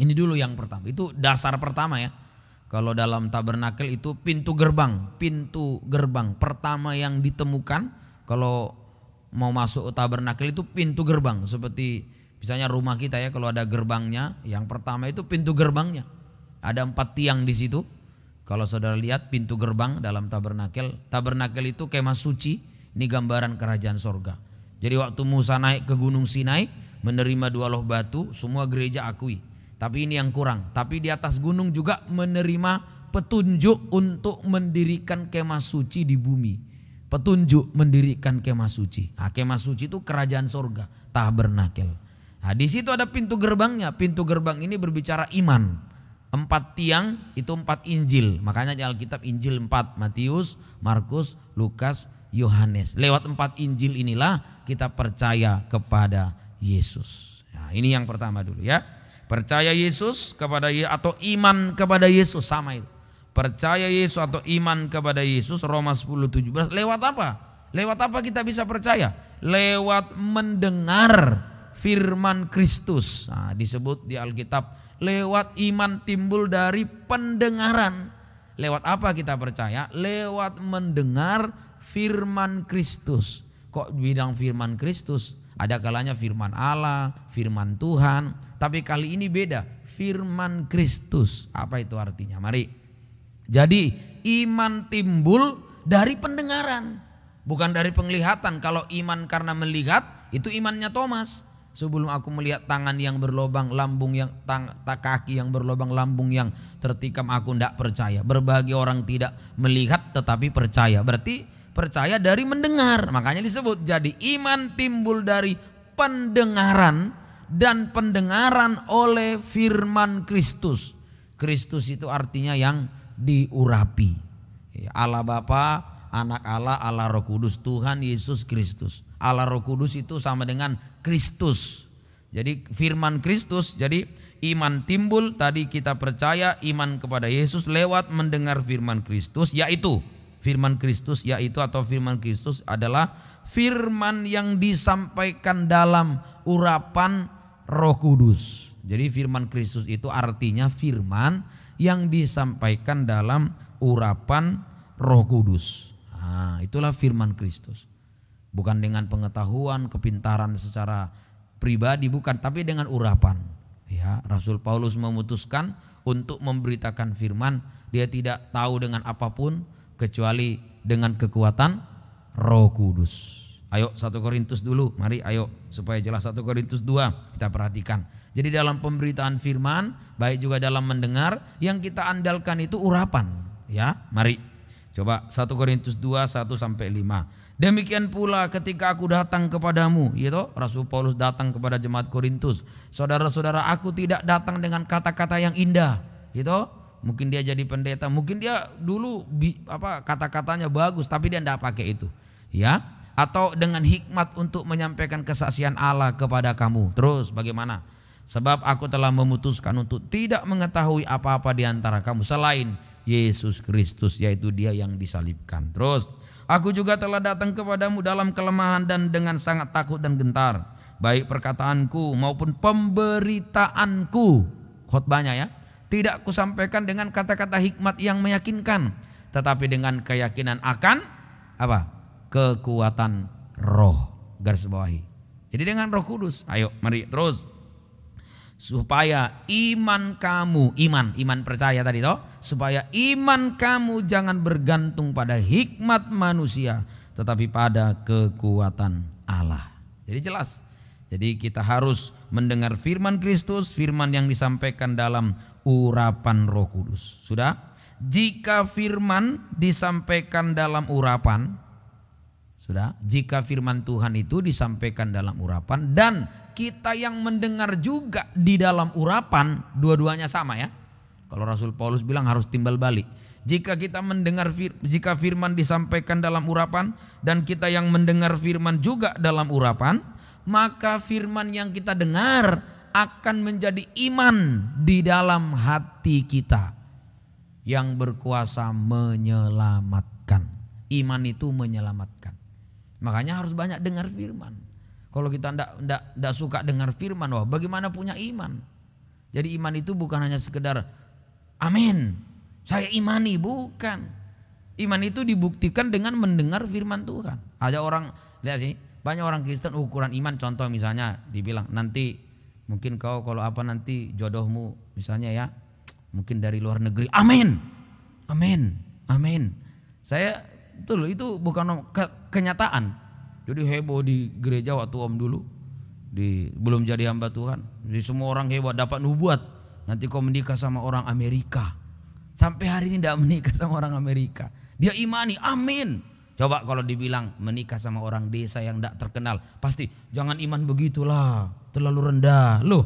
Ini dulu yang pertama, itu dasar pertama ya. Kalau dalam tabernakel itu pintu gerbang pertama yang ditemukan kalau mau masuk tabernakel itu pintu gerbang. Seperti misalnya rumah kita ya, kalau ada gerbangnya, yang pertama itu pintu gerbangnya. Ada 4 tiang di situ. Kalau saudara lihat pintu gerbang dalam tabernakel, tabernakel itu kemah suci, ini gambaran kerajaan sorga. Jadi waktu Musa naik ke Gunung Sinai menerima 2 loh batu, semua gereja akui. Tapi ini yang kurang. Tapi di atas gunung juga menerima petunjuk untuk mendirikan kemah suci di bumi. petunjuk mendirikan kemah suci. Nah, kemah suci itu kerajaan sorga, tabernakel. Nah, di situ ada pintu gerbangnya. Pintu gerbang ini berbicara iman. 4 tiang itu 4 Injil. Makanya di Alkitab Injil 4, Matius, Markus, Lukas, Yohanes. Lewat 4 Injil inilah kita percaya kepada Yesus. Nah, ini yang pertama dulu ya. Percaya Yesus kepada atau iman kepada Yesus, sama itu. Percaya Yesus atau iman kepada Yesus, Roma 10:17. Lewat apa? Lewat apa kita bisa percaya? Lewat mendengar firman Kristus. Nah, disebut di Alkitab lewat iman timbul dari pendengaran. Lewat apa kita percaya? Lewat mendengar firman Kristus. Kok bidang firman Kristus? Ada kalanya firman Allah, firman Tuhan, tapi kali ini beda, firman Kristus. Apa itu artinya? Mari. Jadi iman timbul dari pendengaran, bukan dari penglihatan. Kalau iman karena melihat, itu imannya Thomas. Sebelum aku melihat tangan yang berlobang, lambung yang kaki yang berlobang, lambung yang tertikam, aku tidak percaya. Berbahagia orang tidak melihat tetapi percaya. Berarti percaya dari mendengar. Makanya disebut jadi iman timbul dari pendengaran, dan pendengaran oleh firman Kristus. Kristus itu artinya yang diurapi. Allah Bapa, Anak Allah, Allah Roh Kudus, Tuhan Yesus Kristus. Allah Roh Kudus itu sama dengan Kristus. Jadi firman Kristus, jadi iman timbul, tadi kita percaya iman kepada Yesus lewat mendengar firman Kristus, yaitu firman Kristus, yaitu atau firman Kristus adalah firman yang disampaikan dalam urapan Roh Kudus. Jadi firman Kristus itu artinya firman yang disampaikan dalam urapan Roh Kudus. Nah, itulah firman Kristus. Bukan dengan pengetahuan, kepintaran secara pribadi, bukan, tapi dengan urapan. Ya, Rasul Paulus memutuskan untuk memberitakan firman. Dia tidak tahu dengan apapun kecuali dengan kekuatan Roh Kudus. Ayo 1 Korintus dulu, mari ayo supaya jelas 1 Korintus 2 kita perhatikan. Jadi dalam pemberitaan firman, baik juga dalam mendengar, yang kita andalkan itu urapan. Ya, mari coba 1 Korintus 2, 1-5. Demikian pula ketika aku datang kepadamu, gitu, Rasul Paulus datang kepada jemaat Korintus. Saudara-saudara, aku tidak datang dengan kata-kata yang indah, gitu. Mungkin dia jadi pendeta, mungkin dia dulu kata-katanya bagus, tapi dia tidak pakai itu, ya. Atau dengan hikmat untuk menyampaikan kesaksian Allah kepada kamu. Terus bagaimana? Sebab aku telah memutuskan untuk tidak mengetahui apa-apa di antara kamu selain Yesus Kristus, yaitu Dia yang disalibkan. Terus, aku juga telah datang kepadamu dalam kelemahan dan dengan sangat takut dan gentar. Baik perkataanku maupun pemberitaanku, khotbahnya ya, tidak kusampaikan dengan kata-kata hikmat yang meyakinkan, tetapi dengan keyakinan akan apa? Kekuatan roh. Garis bawahi. Jadi dengan Roh Kudus. Ayo mari terus. Supaya iman kamu, iman percaya tadi toh, supaya iman kamu jangan bergantung pada hikmat manusia, tetapi pada kekuatan Allah. Jadi jelas. Jadi kita harus mendengar firman Kristus, firman yang disampaikan dalam urapan Roh Kudus. Sudah? Jika firman disampaikan dalam urapan, sudah? Jika firman Tuhan itu disampaikan dalam urapan dan kita yang mendengar juga di dalam urapan, dua-duanya sama ya. Kalau Rasul Paulus bilang harus timbal balik. Jika kita mendengar, jika firman disampaikan dalam urapan dan kita yang mendengar firman juga dalam urapan, maka firman yang kita dengar akan menjadi iman di dalam hati kita yang berkuasa menyelamatkan. Iman itu menyelamatkan. Makanya harus banyak dengar firman. Kalau kita tidak suka dengar firman, wah bagaimana punya iman? Jadi iman itu bukan hanya sekedar amin, saya imani, bukan. Iman itu dibuktikan dengan mendengar firman Tuhan. Ada orang, lihat sih, banyak orang Kristen ukuran iman, contoh misalnya dibilang nanti mungkin kau kalau apa nanti jodohmu misalnya ya, mungkin dari luar negeri, amin, amin, amin. Saya betul, itu bukan kenyataan. Jadi heboh di gereja waktu om dulu, belum jadi hamba Tuhan. Jadi semua orang heboh dapat nubuat. Nanti kau menikah sama orang Amerika. Sampai hari ini tidak menikah sama orang Amerika. Dia imani, amin. Coba kalau dibilang menikah sama orang desa yang tidak terkenal, pasti jangan iman begitulah, terlalu rendah. Loh,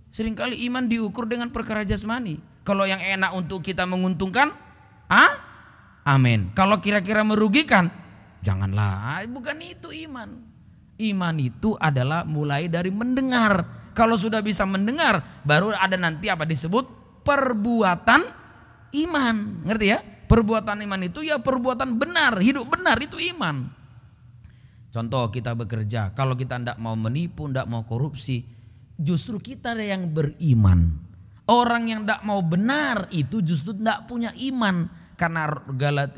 seringkali iman diukur dengan perkara jasmani. Kalau yang enak untuk kita menguntungkan, amin. Kalau kira-kira merugikan, janganlah. Bukan itu iman. Iman itu adalah mulai dari mendengar. Kalau sudah bisa mendengar, baru ada nanti apa disebut perbuatan iman. Ngerti ya? Perbuatan iman itu ya perbuatan benar, hidup benar itu iman. Contoh kita bekerja, kalau kita tidak mau menipu, tidak mau korupsi, justru kita ada yang beriman. Orang yang tidak mau benar itu justru tidak punya iman. Karena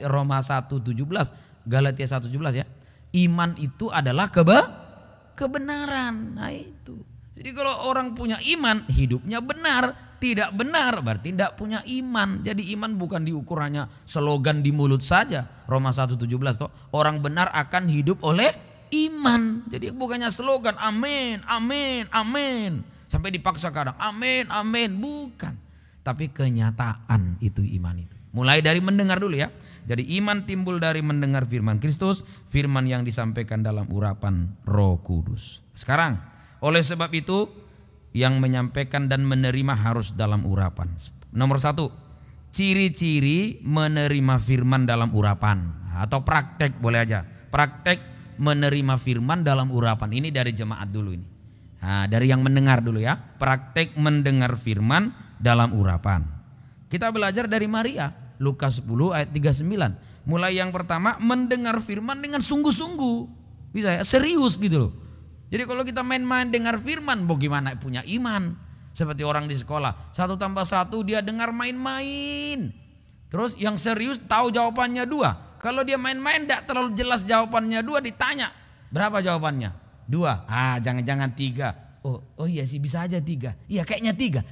Roma 1:17, Galatia 1:17 ya. Iman itu adalah kebenaran. Nah itu. Jadi kalau orang punya iman, hidupnya benar. Tidak benar berarti tidak punya iman. Jadi iman bukan diukur hanya slogan di mulut saja. Roma 1:17 toh, orang benar akan hidup oleh iman. Jadi bukannya slogan amin, amin, amin. Sampai dipaksa kadang amin, amin. Bukan. Tapi kenyataan itu iman itu. Mulai dari mendengar dulu ya. Jadi iman timbul dari mendengar firman Kristus. Firman yang disampaikan dalam urapan Roh Kudus. Sekarang oleh sebab itu yang menyampaikan dan menerima harus dalam urapan. Nomor 1, ciri-ciri menerima firman dalam urapan. Atau praktek boleh aja. Praktek menerima firman dalam urapan. Ini dari jemaat dulu ini. Nah, dari yang mendengar dulu ya. Praktek mendengar firman dalam urapan. Kita belajar dari Maria. Lukas 10 ayat 39. Mulai yang pertama mendengar firman dengan sungguh-sungguh. Bisa ya, serius gitu loh. Jadi kalau kita main-main dengar firman, bagaimana punya iman? Seperti orang di sekolah, 1+1 dia dengar main-main. Terus yang serius tahu jawabannya 2. Kalau dia main-main tidak terlalu jelas jawabannya 2, ditanya berapa jawabannya? 2. Jangan-jangan 3. Oh iya sih bisa aja 3. Iya kayaknya 3.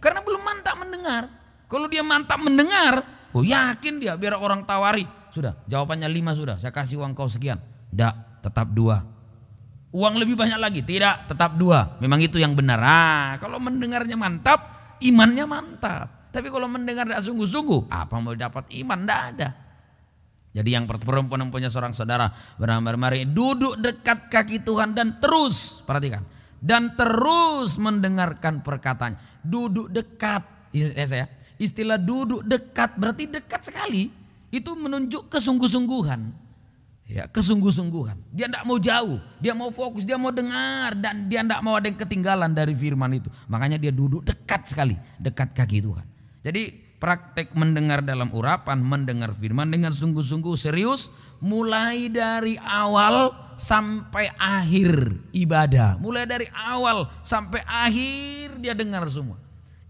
Karena belum mantap mendengar. Kalau dia mantap mendengar, yakin dia biar orang tawari. Sudah jawabannya 5 sudah, saya kasih uang kau sekian. Tidak, tetap 2. Uang lebih banyak lagi, tidak, tetap 2. Memang itu yang benar. Kalau mendengarnya mantap, imannya mantap. Tapi kalau mendengar tidak sungguh-sungguh, apa mau dapat iman? Tidak ada. Jadi yang perempuan punya seorang saudara bernama Maria, duduk dekat kaki Tuhan dan terus, perhatikan, dan terus mendengarkan perkataannya. Duduk dekat, ya saya. Istilah duduk dekat berarti dekat sekali. Itu menunjuk kesungguh-sungguhan. Ya, kesungguh-sungguhan. Dia tidak mau jauh, dia mau fokus, dia mau dengar dan dia tidak mau ada yang ketinggalan dari firman itu. Makanya dia duduk dekat sekali, dekat kaki Tuhan. Jadi praktek mendengar dalam urapan, mendengar firman dengan sungguh-sungguh serius, mulai dari awal sampai akhir ibadah. Mulai dari awal sampai akhir dia dengar semua.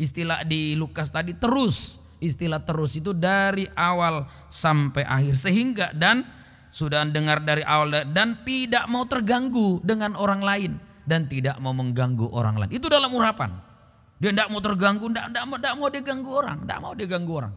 Istilah di Lukas tadi terus, istilah terus itu dari awal sampai akhir sehingga dan sudah dengar dari awal dan tidak mau terganggu dengan orang lain dan tidak mau mengganggu orang lain. Itu dalam urapan. Dia tidak mau terganggu, tidak mau dia ganggu orang.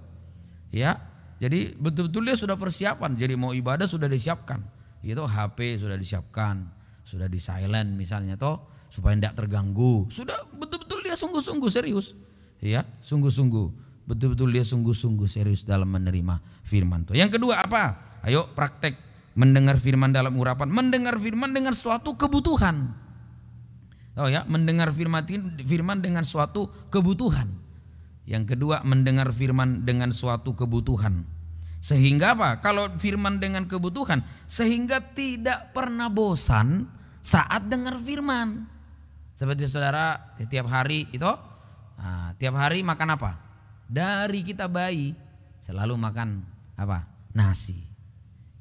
Ya, jadi betul-betul dia sudah persiapan. Jadi mau ibadah sudah disiapkan. Itu HP sudah disiapkan, sudah di silent misalnya toh supaya tidak terganggu. Sudah betul-betul dia sungguh-sungguh serius. Ya, sungguh-sungguh. Betul-betul dia sungguh-sungguh serius dalam menerima firman tuh. Yang kedua apa? Ayo praktek mendengar firman dalam urapan, mendengar firman dengan suatu kebutuhan. Oh ya, mendengar firman dengan suatu kebutuhan. Yang kedua, mendengar firman dengan suatu kebutuhan. Sehingga apa? Kalau firman dengan kebutuhan, sehingga tidak pernah bosan saat dengar firman. Seperti saudara tiap hari itu, tiap hari makan apa? Dari kita bayi selalu makan apa? Nasi.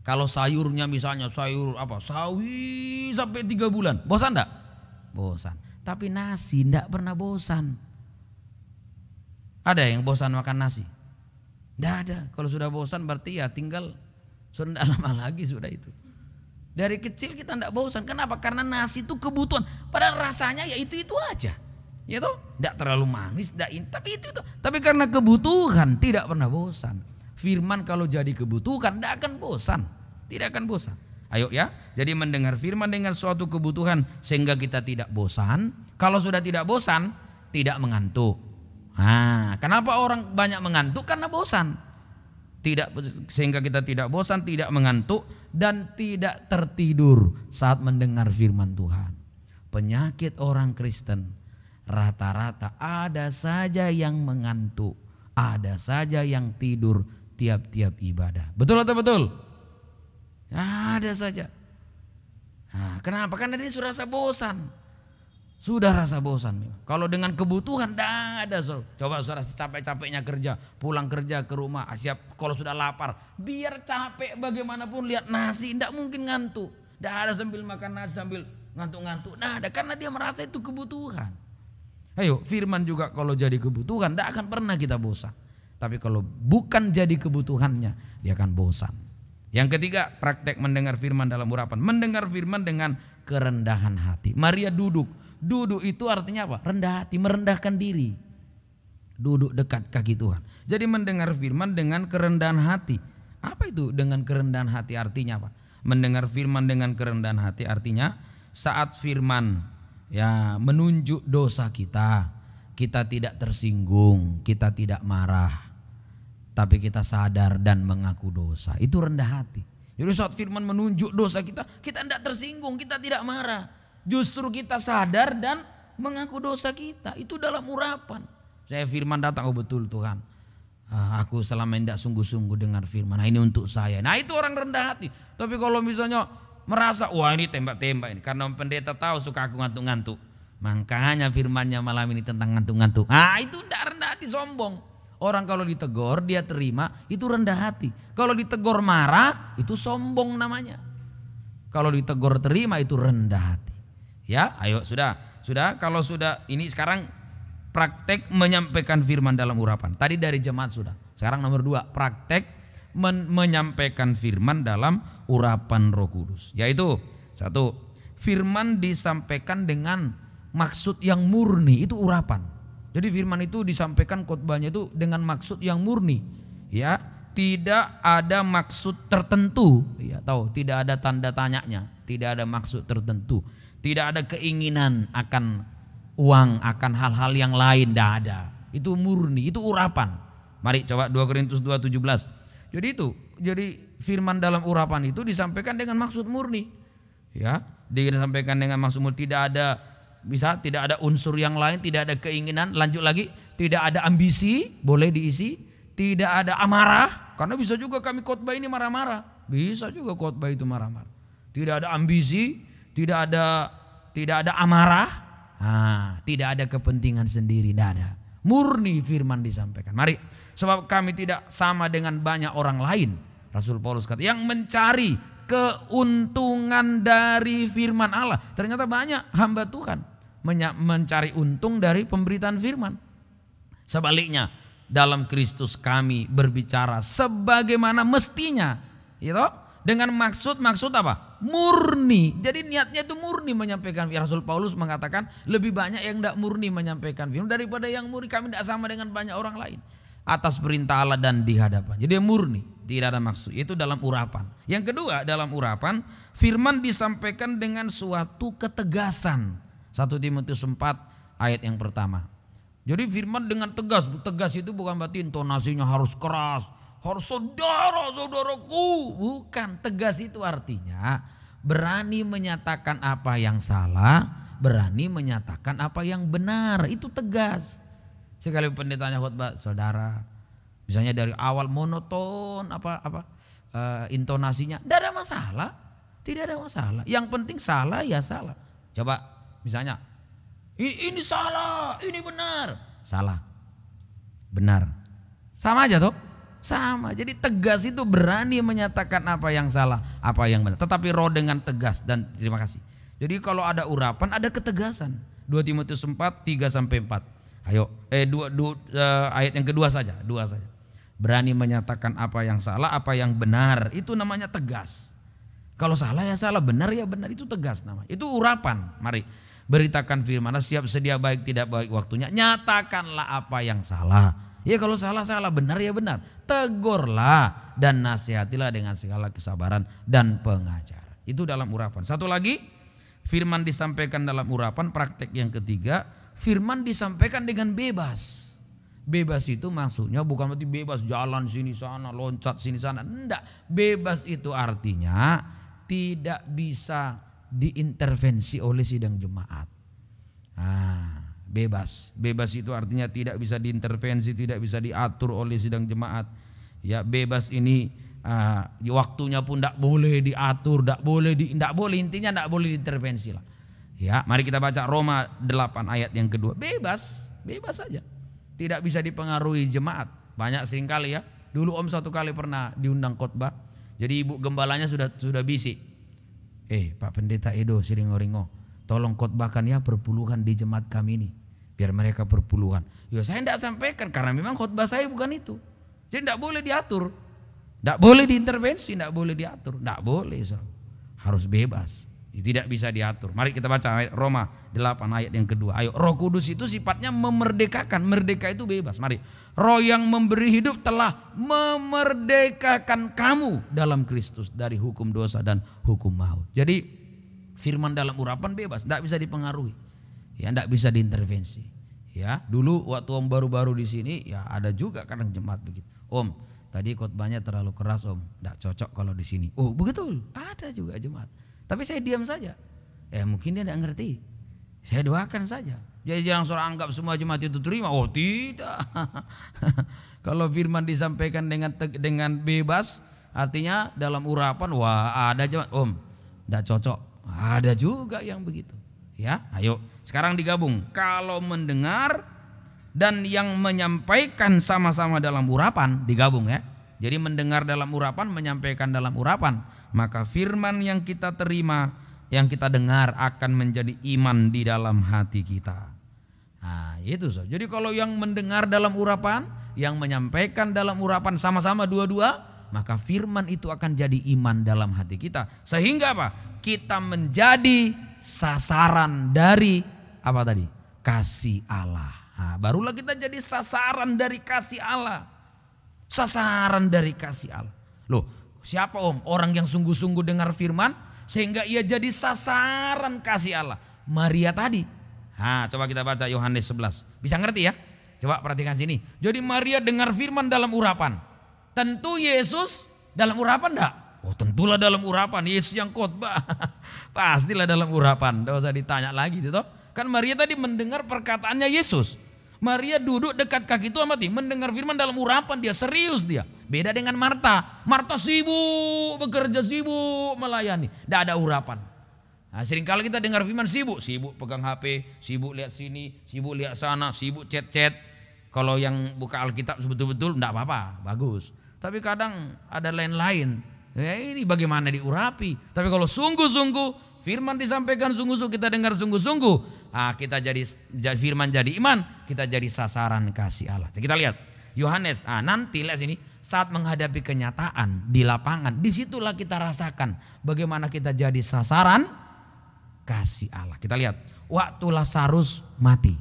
Kalau sayurnya misalnya sayur apa? Sawi sampai 3 bulan. Bosan enggak? Bosan. Tapi nasi enggak pernah bosan. Ada yang bosan makan nasi? Enggak ada. Kalau sudah bosan berarti ya tinggal sudah enggak lama lagi sudah itu. Dari kecil kita enggak bosan. Kenapa? Karena nasi itu kebutuhan. Padahal rasanya ya itu-itu aja. Ya toh? Enggak terlalu manis, tapi itu. Tapi karena kebutuhan tidak pernah bosan. Firman kalau jadi kebutuhan tidak akan bosan. Tidak akan bosan. Ayo ya. Jadi mendengar firman dengan suatu kebutuhan sehingga kita tidak bosan. Kalau sudah tidak bosan, tidak mengantuk. Kenapa orang banyak mengantuk? Karena bosan. sehingga kita tidak bosan, tidak mengantuk, dan tidak tertidur saat mendengar firman Tuhan. Penyakit orang Kristen rata-rata ada saja yang mengantuk, ada saja yang tidur tiap-tiap ibadah. Betul atau betul? Ada saja. Nah, kenapa? Karena dia sudah rasa bosan. Sudah rasa bosan. Kalau dengan kebutuhan tidak ada. Coba saudara capek-capeknya kerja, pulang kerja ke rumah, siap kalau sudah lapar, biar capek bagaimanapun lihat nasi, tidak mungkin ngantuk. Tidak ada sambil makan nasi sambil ngantuk-ngantuk. Tidak ada, karena dia merasa itu kebutuhan. Ayo, firman juga kalau jadi kebutuhan tidak akan pernah kita bosan. Tapi kalau bukan jadi kebutuhannya, dia akan bosan. Yang ketiga, praktek mendengar firman dalam urapan. Mendengar firman dengan kerendahan hati. Maria duduk. Duduk itu artinya apa? Rendah hati, merendahkan diri. Duduk dekat kaki Tuhan. Jadi mendengar firman dengan kerendahan hati. Apa itu dengan kerendahan hati artinya apa? Mendengar firman dengan kerendahan hati artinya saat firman menunjuk dosa kita, kita tidak tersinggung, kita tidak marah, tapi kita sadar dan mengaku dosa. Itu rendah hati. Jadi saat firman menunjuk dosa kita, kita tidak tersinggung, kita tidak marah. Justru kita sadar dan mengaku dosa kita. Itu dalam urapan. Saya firman datang, oh betul Tuhan, aku selama ini tidak sungguh-sungguh dengar firman. Nah ini untuk saya. Nah itu orang rendah hati. Tapi kalau misalnya merasa, wah ini tembak-tembak ini, karena pendeta tahu suka aku ngantuk-ngantuk, makanya firmannya malam ini tentang ngantuk-ngantuk. Nah itu tidak rendah hati, sombong. Orang kalau ditegur dia terima, itu rendah hati. Kalau ditegur marah, itu sombong namanya. Kalau ditegur terima, itu rendah hati. Ya, ayo sudah. Kalau sudah ini sekarang praktek menyampaikan firman dalam urapan. Tadi dari jemaat sudah. Sekarang nomor 2, praktek menyampaikan firman dalam urapan Roh Kudus. Yaitu 1, firman disampaikan dengan maksud yang murni, itu urapan. Jadi firman itu disampaikan khotbahnya itu dengan maksud yang murni. Ya, tidak ada maksud tertentu. Ya, tahu, tidak ada tanda tanyanya, tidak ada maksud tertentu. Tidak ada keinginan akan uang, akan hal-hal yang lain, tidak ada. Itu murni, itu urapan. Mari coba 2 Korintus 2:17. Jadi firman dalam urapan itu disampaikan dengan maksud murni. Ya, disampaikan dengan maksud murni, tidak ada unsur yang lain, tidak ada keinginan. Lanjut lagi, tidak ada ambisi, boleh diisi. Tidak ada amarah, karena bisa juga kami khotbah ini marah-marah. Bisa juga khotbah itu marah-marah. Tidak ada ambisi, tidak ada amarah, tidak ada kepentingan sendiri, tidak ada. Murni firman disampaikan. Mari, sebab kami tidak sama dengan banyak orang lain. Rasul Paulus kata, yang mencari keuntungan dari firman Allah. Ternyata banyak hamba Tuhan mencari untung dari pemberitaan firman. Sebaliknya, dalam Kristus kami berbicara sebagaimana mestinya, gitu. Dengan maksud apa? Murni. Jadi niatnya itu murni menyampaikan. Rasul Paulus mengatakan lebih banyak yang tidak murni menyampaikan firman daripada yang murni. Kami tidak sama dengan banyak orang lain. Atas perintah Allah dan di hadapan. Jadi murni, tidak ada maksud. Itu dalam urapan. Yang kedua, dalam urapan firman disampaikan dengan suatu ketegasan. 1 Timotius 4 ayat yang pertama. Jadi firman dengan tegas. Tegas itu bukan berarti intonasinya harus keras, harus saudara-saudaraku. Bukan, tegas itu artinya berani menyatakan apa yang salah, berani menyatakan apa yang benar. Itu tegas. Sekali pendetanya khotbah, saudara, misalnya dari awal monoton intonasinya, tidak ada masalah, tidak ada masalah. Yang penting salah ya salah. Coba misalnya, ini salah, ini benar, salah, benar, sama aja tuh. Sama, jadi tegas itu berani menyatakan apa yang salah, apa yang benar. Tetapi roh dengan tegas dan terima kasih. Jadi kalau ada urapan, ada ketegasan. 2 Timotius 4, 3-4. Ayo, ayat yang kedua saja, 2 saja. Berani menyatakan apa yang salah, apa yang benar. Itu namanya tegas. Kalau salah ya salah, benar ya benar. Itu tegas namanya. Itu urapan. Mari, beritakan firman, siap sedia baik tidak baik waktunya. Nyatakanlah apa yang salah. Ya kalau salah, benar ya benar. Tegurlah dan nasihatilah dengan segala kesabaran dan pengajaran. Itu dalam urapan. Satu lagi, firman disampaikan dalam urapan. Praktek yang ketiga, firman disampaikan dengan bebas. Bebas itu maksudnya bukan berarti bebas jalan sini sana, loncat sini sana. Enggak. Bebas itu artinya tidak bisa diintervensi oleh sidang jemaat. Bebas. Bebas itu artinya tidak bisa diintervensi, tidak bisa diatur oleh sidang jemaat. Ya, bebas ini waktunya pun tidak boleh diatur, tidak boleh intinya tidak boleh diintervensi lah. Ya, mari kita baca Roma 8 ayat yang kedua. Bebas saja. Tidak bisa dipengaruhi jemaat. Banyak seringkali ya. Dulu Om satu kali pernah diundang khotbah. Jadi ibu gembalanya sudah bisik. Pak Pendeta Edo Siringoringo, tolong khotbahkan ya perpuluhan di jemaat kami ini. Biar mereka perpuluhan. Ya saya tidak sampaikan karena memang khotbah saya bukan itu. Jadi tidak boleh diatur. Tidak boleh diintervensi, tidak boleh diatur. Tidak boleh. Harus bebas. Tidak bisa diatur. Mari kita baca Roma 8 ayat yang kedua. Ayo, Roh Kudus itu sifatnya memerdekakan. Merdeka itu bebas. Mari. Roh yang memberi hidup telah memerdekakan kamu dalam Kristus dari hukum dosa dan hukum maut. Jadi firman dalam urapan bebas, tidak bisa dipengaruhi. Ya, tidak bisa diintervensi. Ya, dulu waktu Om baru-baru di sini ya ada juga kadang jemaat begitu. Om, tadi khotbahnya terlalu keras Om, tidak cocok kalau di sini. Oh, betul. Ada juga jemaat. Tapi saya diam saja. Mungkin dia tidak ngerti. Saya doakan saja. Jadi jangan seorang anggap semua jemaat itu terima. Oh tidak. Kalau firman disampaikan dengan bebas, artinya dalam urapan, wah ada jemaat. Om, tidak cocok. Ada juga yang begitu. Ya, ayo sekarang digabung. Kalau mendengar dan yang menyampaikan sama-sama dalam urapan, digabung ya. Jadi mendengar dalam urapan, menyampaikan dalam urapan. Maka firman yang kita terima, yang kita dengar akan menjadi iman di dalam hati kita. Nah itu so. Jadi kalau yang mendengar dalam urapan, yang menyampaikan dalam urapan sama-sama dua-dua, maka firman itu akan jadi iman dalam hati kita. Sehingga apa? Kita menjadi sasaran dari apa tadi? Kasih Allah. Nah, barulah kita jadi sasaran dari kasih Allah. Sasaran dari kasih Allah. Loh, siapa Om? Orang yang sungguh-sungguh dengar firman sehingga ia jadi sasaran kasih Allah. Maria tadi. Coba kita baca Yohanes 11. Bisa ngerti ya? Coba perhatikan sini. Jadi Maria dengar firman dalam urapan. Tentu Yesus dalam urapan enggak? Oh tentulah dalam urapan. Yesus yang khotbah. Pastilah dalam urapan. Tidak usah ditanya lagi. Gitu. Kan Maria tadi mendengar perkataannya Yesus. Maria duduk dekat kaki Tuhan mati, mendengar firman dalam urapan, dia serius dia. Beda dengan Marta. Marta sibuk bekerja, sibuk melayani, tidak ada urapan. Nah, seringkali kita dengar firman sibuk pegang HP, sibuk lihat sini, sibuk lihat sana, sibuk chat. Kalau yang buka Alkitab betul-betul tidak apa-apa, bagus. Tapi kadang ada lain-lain. Ya ini bagaimana diurapi. Tapi kalau sungguh-sungguh firman disampaikan sungguh-sungguh, kita dengar sungguh-sungguh, kita jadi firman jadi iman, kita jadi sasaran kasih Allah. Kita lihat Yohanes, nanti lihat sini, saat menghadapi kenyataan di lapangan, disitulah kita rasakan bagaimana kita jadi sasaran kasih Allah. Kita lihat waktu Lazarus mati.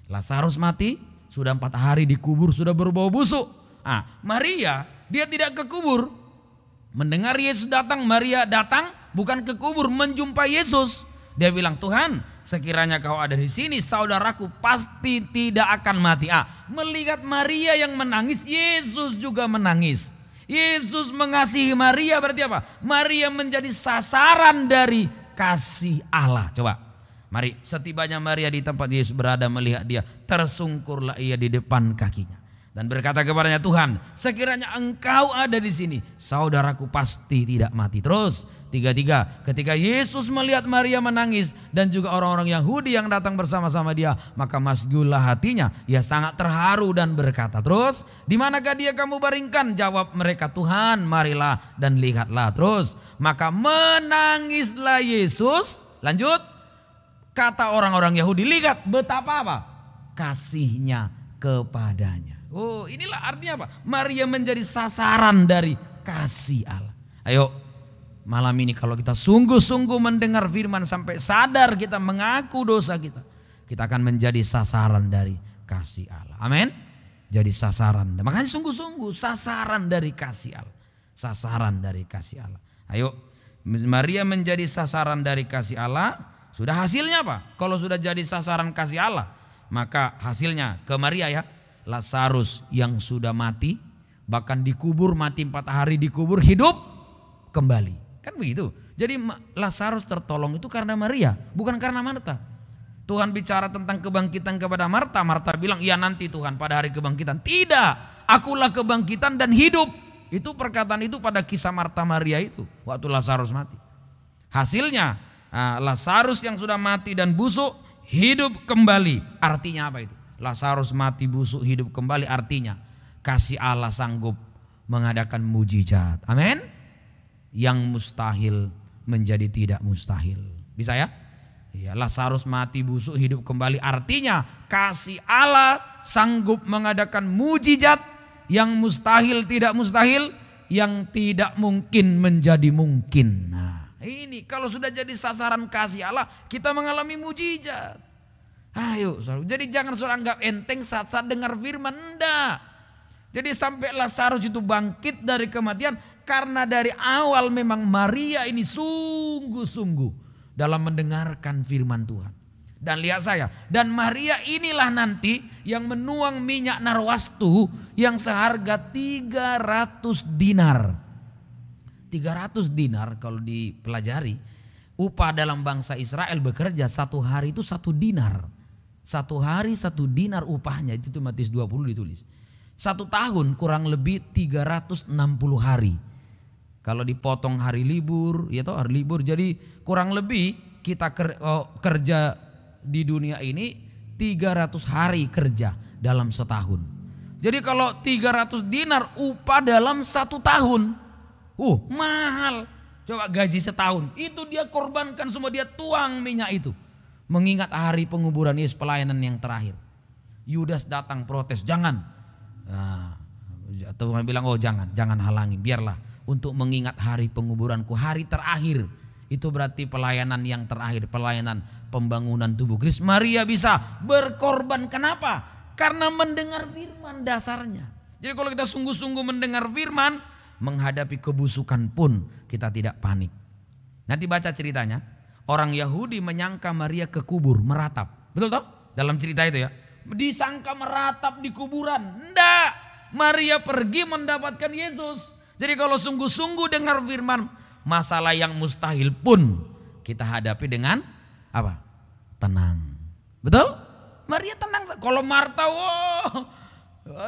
Lazarus mati, sudah 4 hari dikubur, sudah berbau busuk. Maria dia tidak ke kubur, mendengar Yesus datang, Maria datang bukan ke kubur, menjumpai Yesus. Dia bilang, Tuhan, sekiranya kau ada di sini, saudaraku pasti tidak akan mati. Melihat Maria yang menangis, Yesus juga menangis. Yesus mengasihi Maria berarti apa? Maria menjadi sasaran dari kasih Allah. Coba, mari setibanya Maria di tempat Yesus berada melihat dia, tersungkurlah ia di depan kakinya. Dan berkata kepadanya, Tuhan, sekiranya engkau ada di sini, saudaraku pasti tidak mati. Terus 3, ketika Yesus melihat Maria menangis dan juga orang-orang Yahudi yang datang bersama-sama dia, maka masgullah hatinya, ia sangat terharu dan berkata, terus di manakah dia kamu baringkan? Jawab mereka, Tuhan, marilah dan lihatlah. Terus maka menangislah Yesus. Lanjut, kata orang-orang Yahudi, lihat betapa apa? Kasihnya kepadanya. Oh, inilah artinya apa? Maria menjadi sasaran dari kasih Allah. Ayo, malam ini kalau kita sungguh-sungguh mendengar firman sampai sadar kita mengaku dosa kita, kita akan menjadi sasaran dari kasih Allah. Amin. Jadi sasaran. Makanya sungguh-sungguh sasaran dari kasih Allah. Sasaran dari kasih Allah. Ayo, Maria menjadi sasaran dari kasih Allah. Sudah hasilnya apa? Kalau sudah jadi sasaran kasih Allah, maka hasilnya ke Maria ya. Lazarus yang sudah mati, bahkan dikubur, mati 4 hari dikubur, hidup kembali. Kan begitu. Jadi Lazarus tertolong itu karena Maria, bukan karena Marta. Tuhan bicara tentang kebangkitan kepada Marta. Marta bilang, iya nanti Tuhan pada hari kebangkitan. Tidak, akulah kebangkitan dan hidup. Itu perkataan itu pada kisah Marta Maria itu waktu Lazarus mati. Hasilnya Lazarus yang sudah mati dan busuk hidup kembali. Artinya apa itu? Lazarus mati busuk hidup kembali, artinya kasih Allah sanggup mengadakan mujizat. Amin. Yang mustahil menjadi tidak mustahil. Bisa ya? Ya, Lazarus mati busuk hidup kembali, artinya kasih Allah sanggup mengadakan mujizat. Yang mustahil tidak mustahil, yang tidak mungkin menjadi mungkin. Nah, ini kalau sudah jadi sasaran kasih Allah, kita mengalami mujizat. Ayo, jadi jangan saudara anggap enteng saat-saat dengar firman, enggak. Jadi sampai Lazarus itu bangkit dari kematian karena dari awal memang Maria ini sungguh-sungguh dalam mendengarkan firman Tuhan. Dan lihat saya, dan Maria inilah nanti yang menuang minyak narwastu yang seharga 300 dinar. 300 dinar kalau dipelajari, upah dalam bangsa Israel bekerja 1 hari itu 1 dinar. 1 hari 1 dinar upahnya, itu Matius 20 ditulis. 1 tahun kurang lebih 360 hari. Kalau dipotong hari libur, ya toh hari libur, jadi kurang lebih kita kerja di dunia ini 300 hari kerja dalam setahun. Jadi kalau 300 dinar upah dalam 1 tahun, mahal. Coba gaji setahun, itu dia korbankan semua, dia tuang minyak itu. Mengingat hari penguburan Yesus, pelayanan yang terakhir. Yudas datang protes, jangan. Tuhan bilang, jangan halangi, biarlah untuk mengingat hari penguburanku, hari terakhir. Itu berarti pelayanan yang terakhir, pelayanan pembangunan tubuh Kristus. Maria bisa berkorban, kenapa? Karena mendengar firman dasarnya. Jadi kalau kita sungguh-sungguh mendengar firman, menghadapi kebusukan pun kita tidak panik. Nanti baca ceritanya, orang Yahudi menyangka Maria ke kubur, meratap. Betul toh? Dalam cerita itu ya. Disangka meratap di kuburan. Enggak, Maria pergi mendapatkan Yesus. Jadi kalau sungguh-sungguh dengar firman, masalah yang mustahil pun kita hadapi dengan apa? Tenang. Betul? Maria tenang. Kalau Marta,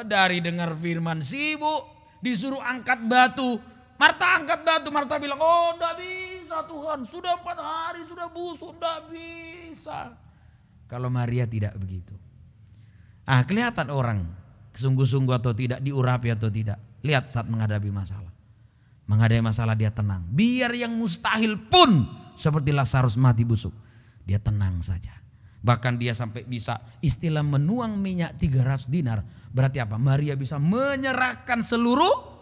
dari dengar firman sibuk, disuruh angkat batu. Marta angkat batu, Marta bilang, enggak bisa Tuhan, sudah 4 hari sudah busuk, enggak bisa. Kalau Maria tidak begitu. Kelihatan orang sungguh-sungguh atau tidak, diurapi atau tidak. Lihat saat menghadapi masalah. Menghadapi masalah dia tenang. Biar yang mustahil pun seperti Lazarus mati busuk, dia tenang saja. Bahkan dia sampai bisa istilah menuang minyak 300 dinar. Berarti apa? Maria bisa menyerahkan seluruh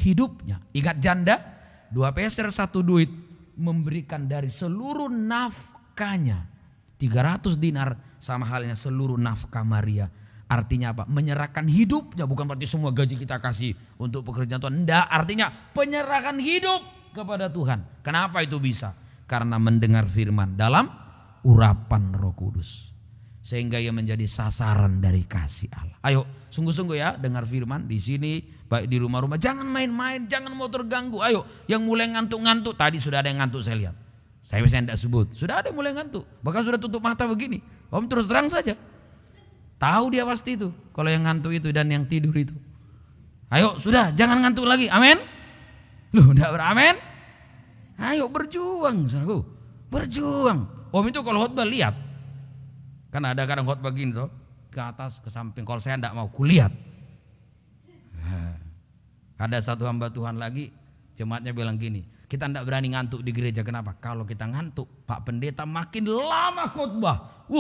hidupnya. Ingat janda, 2 peser 1 duit, memberikan dari seluruh nafkahnya. 300 dinar sama halnya seluruh nafkah Maria. Artinya apa? Menyerahkan hidupnya. Bukan berarti semua gaji kita kasih untuk pekerjaan Tuhan. Enggak, artinya penyerahan hidup kepada Tuhan. Kenapa itu bisa? Karena mendengar firman dalam urapan Roh Kudus. Sehingga ia menjadi sasaran dari kasih Allah. Ayo sungguh-sungguh ya dengar firman di sini, baik di rumah-rumah. Jangan main-main, jangan mau terganggu. Ayo yang mulai ngantuk-ngantuk. Tadi sudah ada yang ngantuk saya lihat. Saya tidak sebut. Sudah ada yang mulai ngantuk. Bahkan sudah tutup mata begini. Om terus terang saja. Tahu dia pasti itu. Kalau yang ngantuk itu dan yang tidur itu. Ayo sudah jangan ngantuk lagi. Amin. Loh enggak beramin. Ayo berjuang. Saudaraku. Berjuang. Om itu kalau khotbah lihat. Kan ada kadang khotbah gini tuh. Ke atas ke samping. Kalau saya enggak mau kulihat. Ada satu hamba Tuhan lagi. Jemaatnya bilang gini. Kita enggak berani ngantuk di gereja. Kenapa? Kalau kita ngantuk Pak Pendeta makin lama khotbah.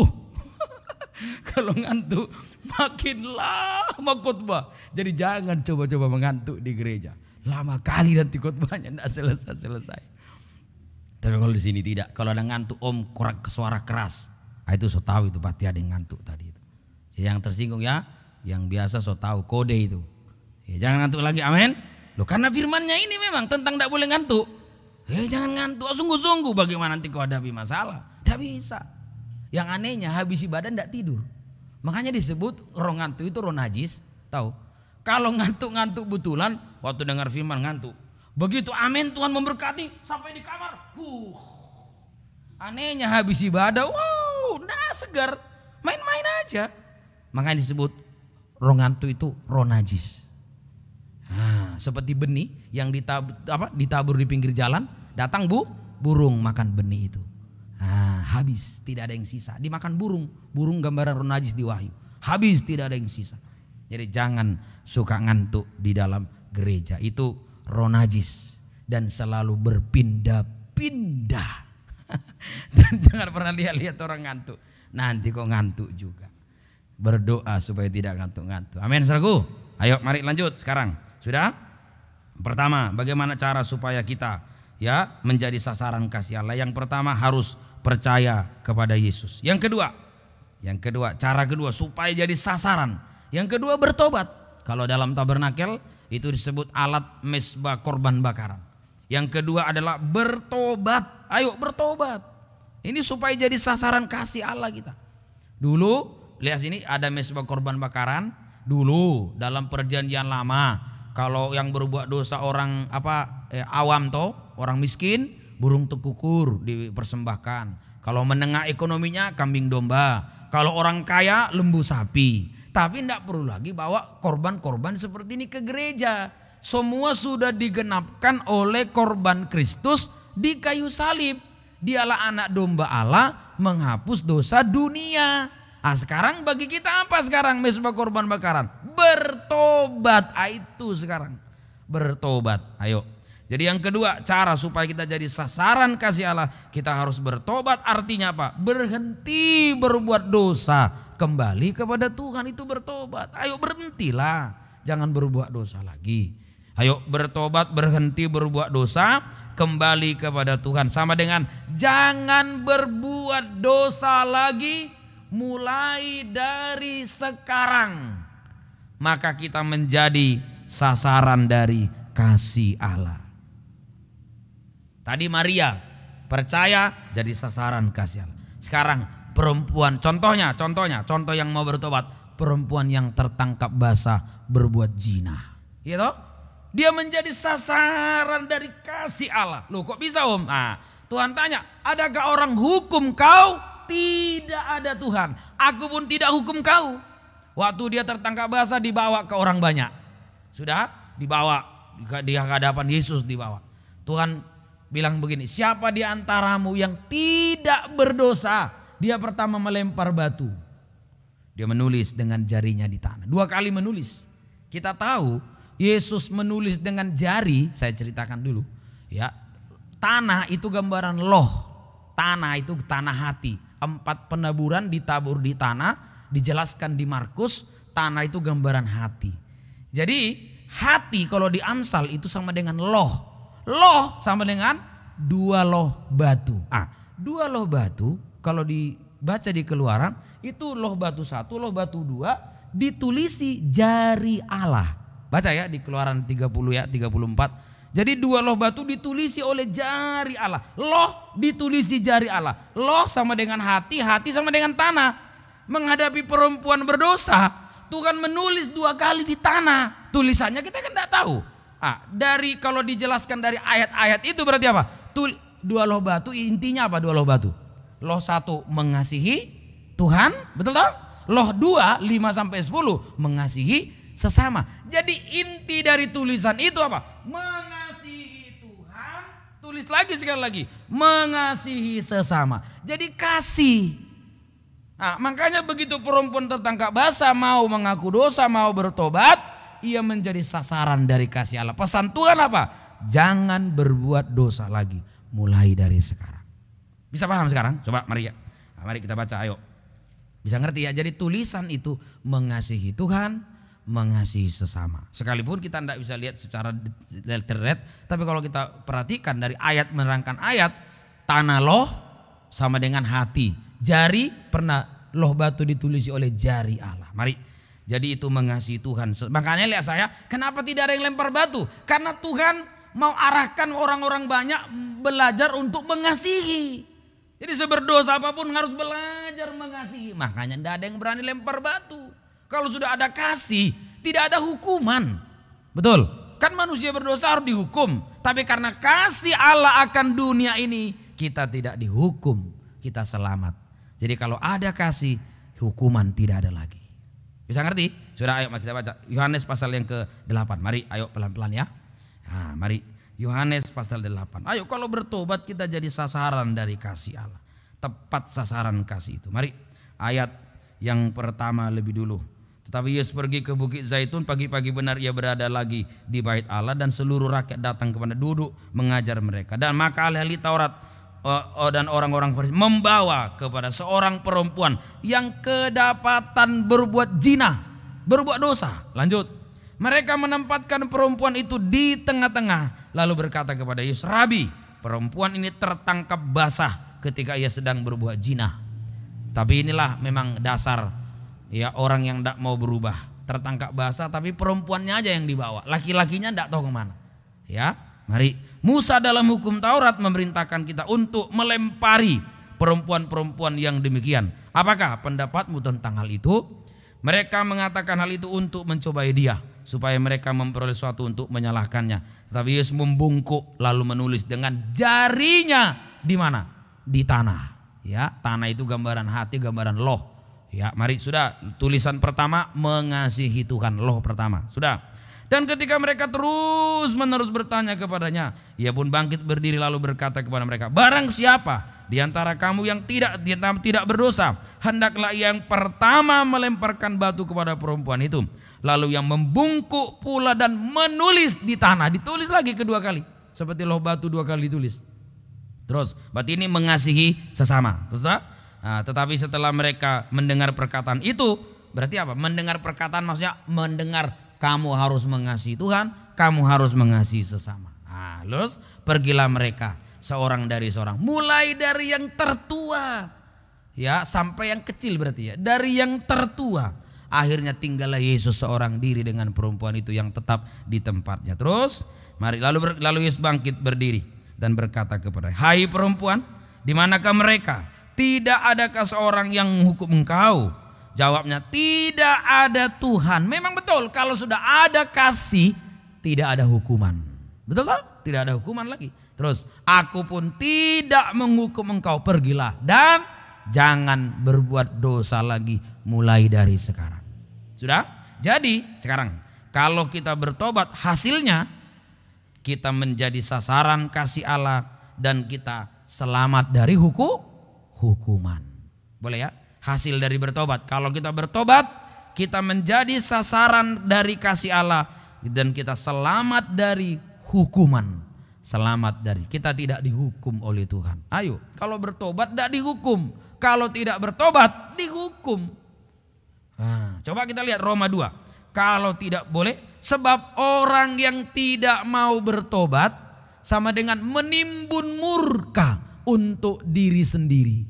Kalau ngantuk makin lama khotbah. Jadi jangan coba-coba mengantuk di gereja. Lama kali nanti khotbahnya enggak selesai-selesai. Tapi kalau di sini tidak. Kalau ada ngantuk om korak suara keras. Itu so tahu itu pasti ada yang ngantuk tadi itu. Yang tersinggung ya, yang biasa so tahu kode itu. Ya, jangan ngantuk lagi, amin. Loh karena firmannya ini memang tentang tidak boleh ngantuk. Jangan ngantuk, sungguh-sungguh bagaimana nanti kau hadapi masalah. Tidak bisa. Yang anehnya habis ibadah tidak tidur. Makanya disebut roh ngantuk itu roh najis. Tahu? Kalau ngantuk-ngantuk betulan, waktu dengar firman ngantuk. Begitu amin Tuhan memberkati sampai di kamar. Anehnya habis ibadah, wow, nah segar, main-main aja. Makanya disebut roh ngantuk itu roh najis. Seperti benih yang ditabur di pinggir jalan, datang burung makan benih itu. Habis, tidak ada yang sisa. Dimakan burung. Burung gambaran roh najis di Wahyu. Habis, tidak ada yang sisa. Jadi jangan suka ngantuk di dalam gereja. Itu roh najis. Dan selalu berpindah-pindah. Dan jangan pernah lihat orang ngantuk. Nanti kok ngantuk juga. Berdoa supaya tidak ngantuk-ngantuk. Amin, saudaraku. Ayo mari lanjut sekarang. Sudah? Pertama, bagaimana cara supaya kita menjadi sasaran kasih Allah? Yang pertama harus percaya kepada Yesus. Yang kedua, cara kedua supaya jadi sasaran. Yang kedua bertobat. Kalau dalam tabernakel itu disebut alat mesbah korban bakaran. Yang kedua adalah bertobat. Ayo bertobat. Ini supaya jadi sasaran kasih Allah kita. Dulu lihat sini ada mesbah korban bakaran. Dulu dalam perjanjian lama, kalau yang berbuat dosa orang awam orang miskin, burung tekukur dipersembahkan. Kalau menengah ekonominya kambing domba. Kalau orang kaya lembu sapi. Tapi tidak perlu lagi bawa korban-korban seperti ini ke gereja. Semua sudah digenapkan oleh korban Kristus di kayu salib. Dialah anak domba Allah menghapus dosa dunia. Sekarang bagi kita apa sekarang mesbah korban bakaran? Bertobat. Itu sekarang. Bertobat. Ayo. Jadi yang kedua, cara supaya kita jadi sasaran kasih Allah, kita harus bertobat. Artinya apa? Berhenti berbuat dosa, kembali kepada Tuhan, itu bertobat. Ayo berhentilah, jangan berbuat dosa lagi. Ayo bertobat, berhenti berbuat dosa, kembali kepada Tuhan. Sama dengan jangan berbuat dosa lagi mulai dari sekarang. Maka kita menjadi sasaran dari kasih Allah. Tadi Maria percaya jadi sasaran kasih Allah. Sekarang perempuan, contoh yang mau bertobat, perempuan yang tertangkap basah berbuat zina, gitu? Dia menjadi sasaran dari kasih Allah. Loh kok bisa om? Tuhan tanya, adakah orang hukum kau? Tidak ada Tuhan. Aku pun tidak hukum kau. Waktu dia tertangkap basah dibawa ke orang banyak. Sudah dibawa di hadapan Yesus dibawa. Tuhan bilang begini, siapa di antaramu yang tidak berdosa? Dia pertama melempar batu. Dia menulis dengan jarinya di tanah. 2 kali menulis. Kita tahu Yesus menulis dengan jari. Saya ceritakan dulu. Tanah itu gambaran loh. Tanah itu tanah hati. 4 penaburan ditabur di tanah. Dijelaskan di Markus. Tanah itu gambaran hati. Jadi hati kalau di Amsal itu sama dengan loh. Loh sama dengan 2 loh batu. 2 loh batu kalau dibaca di Keluaran itu loh batu 1, loh batu 2 ditulisi jari Allah. Baca ya di Keluaran 30 34. Jadi 2 loh batu ditulisi oleh jari Allah. Loh ditulisi jari Allah. Loh sama dengan hati, hati sama dengan tanah. Menghadapi perempuan berdosa, Tuhan menulis 2 kali di tanah. Tulisannya kita kan tidak tahu. Dari kalau dijelaskan dari ayat-ayat itu berarti apa? 2 loh batu intinya apa 2 loh batu? Loh 1 mengasihi Tuhan, betul toh? Loh 2 5-10 mengasihi sesama. Jadi inti dari tulisan itu apa? Mengasihi Tuhan, tulis lagi sekali lagi, mengasihi sesama. Jadi kasih. Makanya begitu perempuan tertangkap basah mau mengaku dosa, mau bertobat, ia menjadi sasaran dari kasih Allah. Pesan Tuhan apa? Jangan berbuat dosa lagi mulai dari sekarang. Bisa paham sekarang? Coba mari kita baca ayo. Bisa ngerti ya? Jadi tulisan itu mengasihi Tuhan, mengasihi sesama. Sekalipun kita tidak bisa lihat secara detail, tapi kalau kita perhatikan dari ayat menerangkan ayat, tanah loh sama dengan hati. Jari pernah loh batu ditulisi oleh jari Allah. Mari. Jadi itu mengasihi Tuhan. Makanya lihat saya, kenapa tidak ada yang lempar batu? Karena Tuhan mau arahkan orang-orang banyak belajar untuk mengasihi. Jadi seberdosa apapun harus belajar mengajar mengasihi, makanya tidak ada yang berani lempar batu. Kalau sudah ada kasih, tidak ada hukuman. Betul? Kan manusia berdosa harus dihukum. Tapi karena kasih Allah akan dunia ini, kita tidak dihukum, kita selamat. Jadi kalau ada kasih, hukuman tidak ada lagi. Bisa ngerti? Sudah, ayo kita baca Yohanes pasal yang ke-8. Mari ayo pelan-pelan ya. Nah, mari Yohanes pasal 8. Ayo kalau bertobat kita jadi sasaran dari kasih Allah. Tepat sasaran kasih itu. Mari ayat yang pertama lebih dulu. Tetapi Yesus pergi ke Bukit Zaitun, pagi-pagi benar ia berada lagi di bait Allah dan seluruh rakyat datang kepada duduk mengajar mereka. Dan maka ahli-ahli Taurat dan orang-orang Farisi membawa kepada seorang perempuan yang kedapatan berbuat zina, berbuat dosa. Lanjut. Mereka menempatkan perempuan itu di tengah-tengah lalu berkata kepada Yesus, "Rabi, perempuan ini tertangkap basah ketika ia sedang berbuat zina." Tapi inilah memang dasar ya orang yang tidak mau berubah. Tertangkap basah tapi perempuannya aja yang dibawa, laki-lakinya tidak tahu kemana. Ya, mari. Musa dalam hukum Taurat memerintahkan kita untuk melempari perempuan-perempuan yang demikian. Apakah pendapatmu tentang hal itu? Mereka mengatakan hal itu untuk mencobai dia, supaya mereka memperoleh sesuatu untuk menyalahkannya. Tetapi Yesus membungkuk lalu menulis dengan jarinya di mana? Di tanah. Ya, tanah itu gambaran hati, gambaran loh. Ya, mari sudah tulisan pertama mengasihi Tuhan, loh pertama. Sudah. Dan ketika mereka terus menerus bertanya kepadanya, ia pun bangkit berdiri lalu berkata kepada mereka, "Barang siapa di antara kamu yang tidak berdosa, hendaklah ia yang pertama melemparkan batu kepada perempuan itu." Lalu yang membungkuk pula dan menulis di tanah, ditulis lagi kedua kali, seperti loh batu dua kali ditulis. Terus, berarti ini mengasihi sesama. Terus, tetapi setelah mereka mendengar perkataan itu, berarti apa? Mendengar perkataan maksudnya mendengar kamu harus mengasihi Tuhan, kamu harus mengasihi sesama. Terus pergilah mereka seorang dari seorang, mulai dari yang tertua ya sampai yang kecil, berarti ya dari yang tertua. Akhirnya tinggallah Yesus seorang diri dengan perempuan itu yang tetap di tempatnya. Terus mari lalu Yesus bangkit berdiri dan berkata kepada, "Hai perempuan, di manakah mereka? Tidak adakah seorang yang menghukum engkau?" Jawabnya, "Tidak ada Tuhan." Memang betul, kalau sudah ada kasih tidak ada hukuman. Betul tak? Tidak ada hukuman lagi. Terus, "Aku pun tidak menghukum engkau, pergilah dan jangan berbuat dosa lagi mulai dari sekarang." Sudah? Jadi sekarang kalau kita bertobat, hasilnya kita menjadi sasaran kasih Allah dan kita selamat dari hukuman. Boleh ya? Hasil dari bertobat. Kalau kita bertobat, kita menjadi sasaran dari kasih Allah dan kita selamat dari hukuman. Selamat dari, kita tidak dihukum oleh Tuhan. Ayo, kalau bertobat tidak dihukum. Kalau tidak bertobat dihukum. Coba kita lihat Roma 2. Kalau tidak boleh, sebab orang yang tidak mau bertobat sama dengan menimbun murka untuk diri sendiri.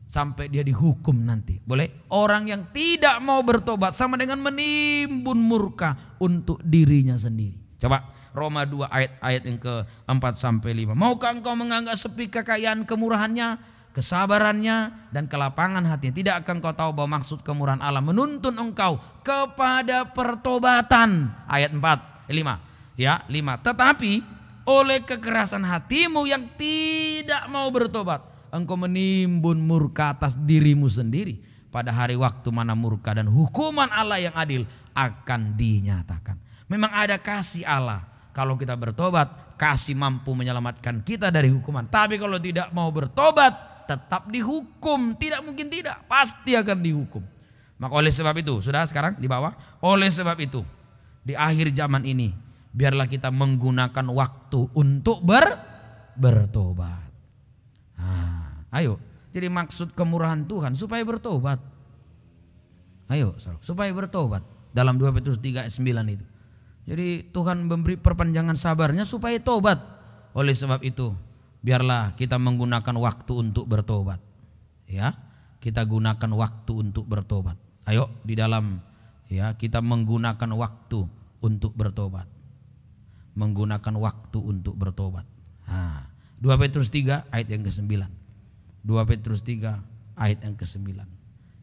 Sampai dia dihukum nanti. Boleh? Orang yang tidak mau bertobat sama dengan menimbun murka untuk dirinya sendiri. Coba Roma 2 ayat yang ke-4 sampai 5. Maukah engkau menganggap sepi kekayaan kemurahannya, kesabarannya dan kelapangan hatinya? Tidak akan kau tahu bahwa maksud kemurahan Allah menuntun engkau kepada pertobatan. Ayat 5. Ya, 5. Tetapi oleh kekerasan hatimu yang tidak mau bertobat, engkau menimbun murka atas dirimu sendiri pada hari waktu mana murka dan hukuman Allah yang adil akan dinyatakan. Memang ada kasih Allah. Kalau kita bertobat, kasih mampu menyelamatkan kita dari hukuman. Tapi kalau tidak mau bertobat, tetap dihukum. Tidak mungkin tidak, pasti akan dihukum. Maka oleh sebab itu, sudah sekarang di bawah. Oleh sebab itu, di akhir zaman ini, biarlah kita menggunakan waktu untuk bertobat. Ayo, jadi maksud kemurahan Tuhan supaya bertobat. Ayo, supaya bertobat. Dalam 2 Petrus 3 ayat 9 itu. Jadi Tuhan memberi perpanjangan sabarnya supaya tobat. Oleh sebab itu, biarlah kita menggunakan waktu untuk bertobat. Ya, kita gunakan waktu untuk bertobat. Ayo, di dalam ya kita menggunakan waktu untuk bertobat. Menggunakan waktu untuk bertobat. 2 Petrus 3 ayat yang ke-9. 2 Petrus 3 ayat yang ke-9.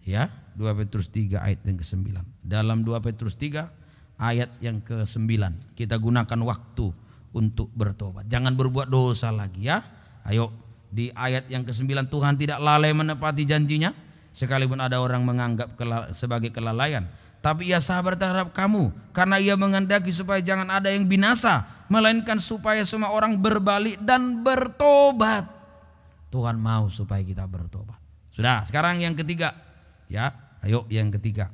Ya, 2 Petrus 3 ayat yang ke-9. Dalam 2 Petrus 3 ayat yang ke-9 kita gunakan waktu untuk bertobat. Jangan berbuat dosa lagi ya. Ayo, di ayat yang ke-9 Tuhan tidak lalai menepati janjinya, sekalipun ada orang menganggap sebagai kelalaian. Tapi ia sabar terhadap kamu, karena ia menghendaki supaya jangan ada yang binasa, melainkan supaya semua orang berbalik dan bertobat. Tuhan mau supaya kita bertobat. Sudah, sekarang yang ketiga. Ya, ayo yang ketiga.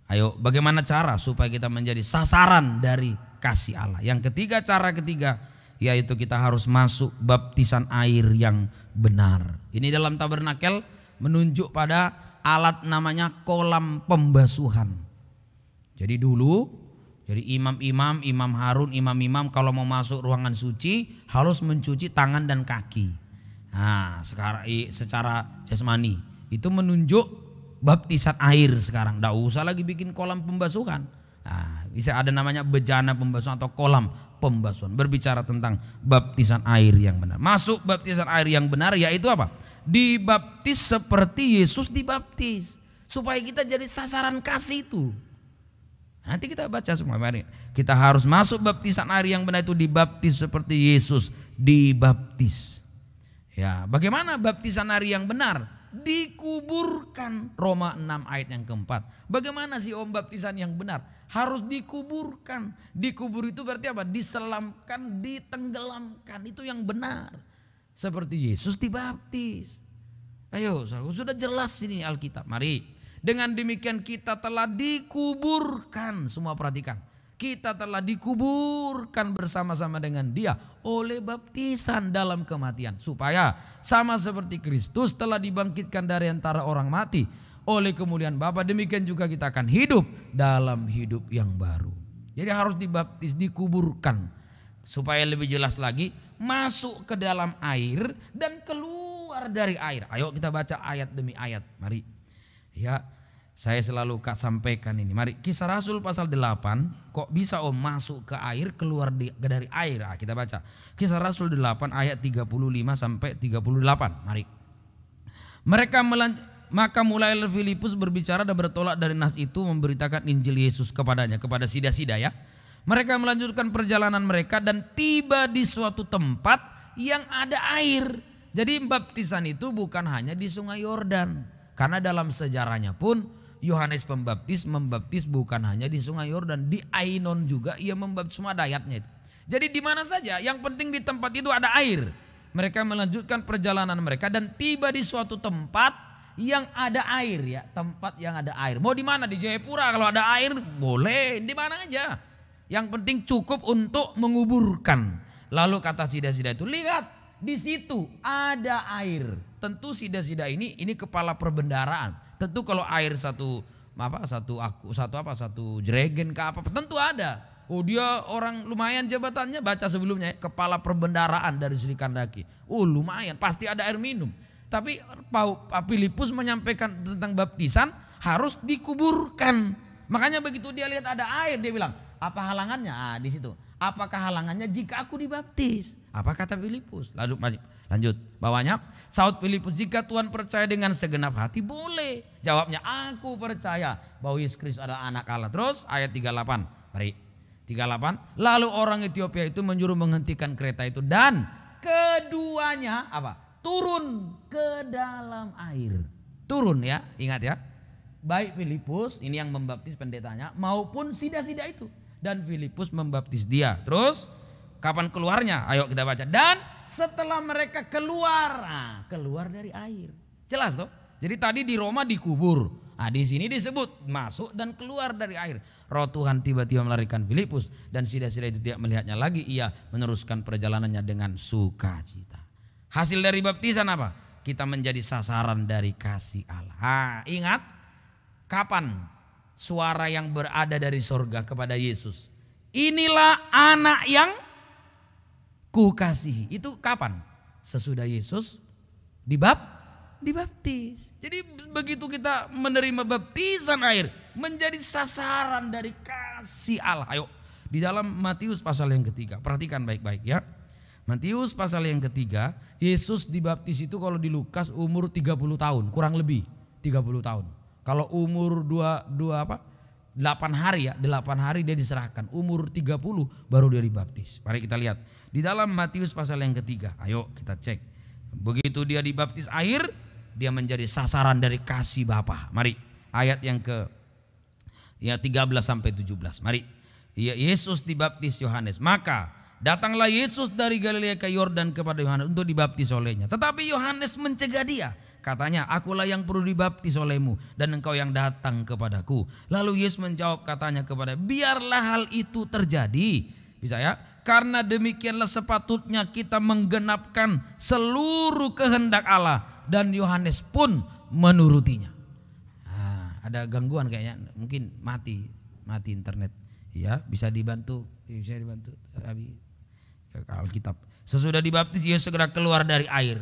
Ayo, bagaimana cara supaya kita menjadi sasaran dari kasih Allah? Yang ketiga, cara ketiga, yaitu kita harus masuk baptisan air yang benar. Ini dalam tabernakel menunjuk pada alat namanya kolam pembasuhan. Jadi dulu, jadi imam Harun, imam kalau mau masuk ruangan suci harus mencuci tangan dan kaki. Nah, sekarang secara jasmani itu menunjuk baptisan air sekarang. Tidak usah lagi bikin kolam pembasuhan. Nah, bisa ada namanya bejana pembasuhan atau kolam pembasuhan. Berbicara tentang baptisan air yang benar. Masuk baptisan air yang benar yaitu apa? Dibaptis seperti Yesus dibaptis. Supaya kita jadi sasaran kasih itu. Nanti kita baca semua. Mari. Kita harus masuk baptisan air yang benar itu dibaptis seperti Yesus dibaptis. Ya, bagaimana baptisan air yang benar? Dikuburkan. Roma 6 ayat yang keempat. Bagaimana sih baptisan yang benar? Harus dikuburkan. Dikubur itu berarti apa? Diselamkan, ditenggelamkan. Itu yang benar. Seperti Yesus dibaptis. Ayo, sudah jelas ini Alkitab. Mari. Dengan demikian kita telah dikuburkan. Semua perhatikan. Kita telah dikuburkan bersama-sama dengan Dia oleh baptisan dalam kematian, supaya sama seperti Kristus telah dibangkitkan dari antara orang mati oleh kemuliaan Bapa, demikian juga kita akan hidup dalam hidup yang baru. Jadi harus dibaptis, dikuburkan, supaya lebih jelas lagi masuk ke dalam air dan keluar dari air. Ayo kita baca ayat demi ayat. Mari. Ya. Saya selalu sampaikan ini. Mari, Kisah Rasul pasal 8. Kok bisa masuk ke air, keluar dari air? Nah, kita baca. Kisah Rasul 8 ayat 35 sampai 38. Mari. Maka mulailah Filipus berbicara dan bertolak dari nas itu memberitakan Injil Yesus kepadanya, kepada sida-sida ya. Mereka melanjutkan perjalanan mereka dan tiba di suatu tempat yang ada air. Jadi baptisan itu bukan hanya di Sungai Yordan. Karena dalam sejarahnya pun Yohanes Pembaptis membaptis bukan hanya di Sungai Yordan, di Ainon juga ia membaptis, semua ada ayatnya itu. Jadi di mana saja, yang penting di tempat itu ada air. Mereka melanjutkan perjalanan mereka dan tiba di suatu tempat yang ada air ya, tempat yang ada air. Mau di mana? Di Jayapura kalau ada air boleh, di mana aja. Yang penting cukup untuk menguburkan. Lalu kata sida-sida itu, lihat di situ ada air. Tentu sida-sida ini kepala perbendaharaan. Tentu kalau air satu jerigen ke apa, tentu ada. Oh, dia orang lumayan jabatannya, baca sebelumnya ya, kepala perbendaharaan dari Sri Kandaki. Oh, lumayan, pasti ada air minum. Tapi Filipus menyampaikan tentang baptisan harus dikuburkan. Makanya begitu dia lihat ada air, dia bilang, apa halangannya? Di situ. Apakah halangannya jika aku dibaptis? Apa kata Filipus? Lalu lanjut bawahnya. Saud Filipus, jika Tuhan percaya dengan segenap hati boleh. Jawabnya, aku percaya bahwa Yesus Kristus adalah anak Allah. Terus ayat 38. Mari 38. Lalu orang Ethiopia itu menyuruh menghentikan kereta itu dan keduanya apa? Turun ke dalam air. Turun ya, ingat ya. Baik Filipus, ini yang membaptis pendetanya, maupun sida-sida itu. Dan Filipus membaptis dia. Terus kapan keluarnya? Ayo kita baca. Dan setelah mereka keluar, keluar dari air. Jelas toh? Jadi tadi di Roma dikubur. Nah, di sini disebut masuk dan keluar dari air. Roh Tuhan tiba-tiba melarikan Filipus dan sida-sida itu tidak melihatnya lagi. Ia meneruskan perjalanannya dengan sukacita. Hasil dari baptisan apa? Kita menjadi sasaran dari kasih Allah. Ingat kapan suara yang berada dari sorga kepada Yesus? Inilah anak yang kukasihi. Itu kapan? Sesudah Yesus dibaptis. Jadi begitu kita menerima baptisan air, menjadi sasaran dari kasih Allah. Ayo, di dalam Matius pasal yang ketiga, perhatikan baik-baik ya. Matius pasal yang ketiga, Yesus dibaptis itu kalau di Lukas umur 30 tahun, kurang lebih 30 tahun. Kalau umur 8 hari ya, 8 hari dia diserahkan. Umur 30 baru dia dibaptis. Mari kita lihat di dalam Matius pasal yang ketiga. Ayo kita cek. Begitu dia dibaptis air, dia menjadi sasaran dari kasih Bapa. Mari ayat yang ke 13 sampai 17. Mari. Yesus dibaptis Yohanes. Maka datanglah Yesus dari Galilea ke Yordan kepada Yohanes untuk dibaptis olehnya. Tetapi Yohanes mencegah dia. Katanya, akulah yang perlu dibaptis olehmu dan engkau yang datang kepadaku. Lalu Yesus menjawab katanya kepada, biarlah hal itu terjadi. Bisa ya? Karena demikianlah sepatutnya kita menggenapkan seluruh kehendak Allah. Dan Yohanes pun menurutinya. Ada gangguan kayaknya, mungkin mati internet. Ya, bisa dibantu Alkitab. Sesudah dibaptis Yesus segera keluar dari air.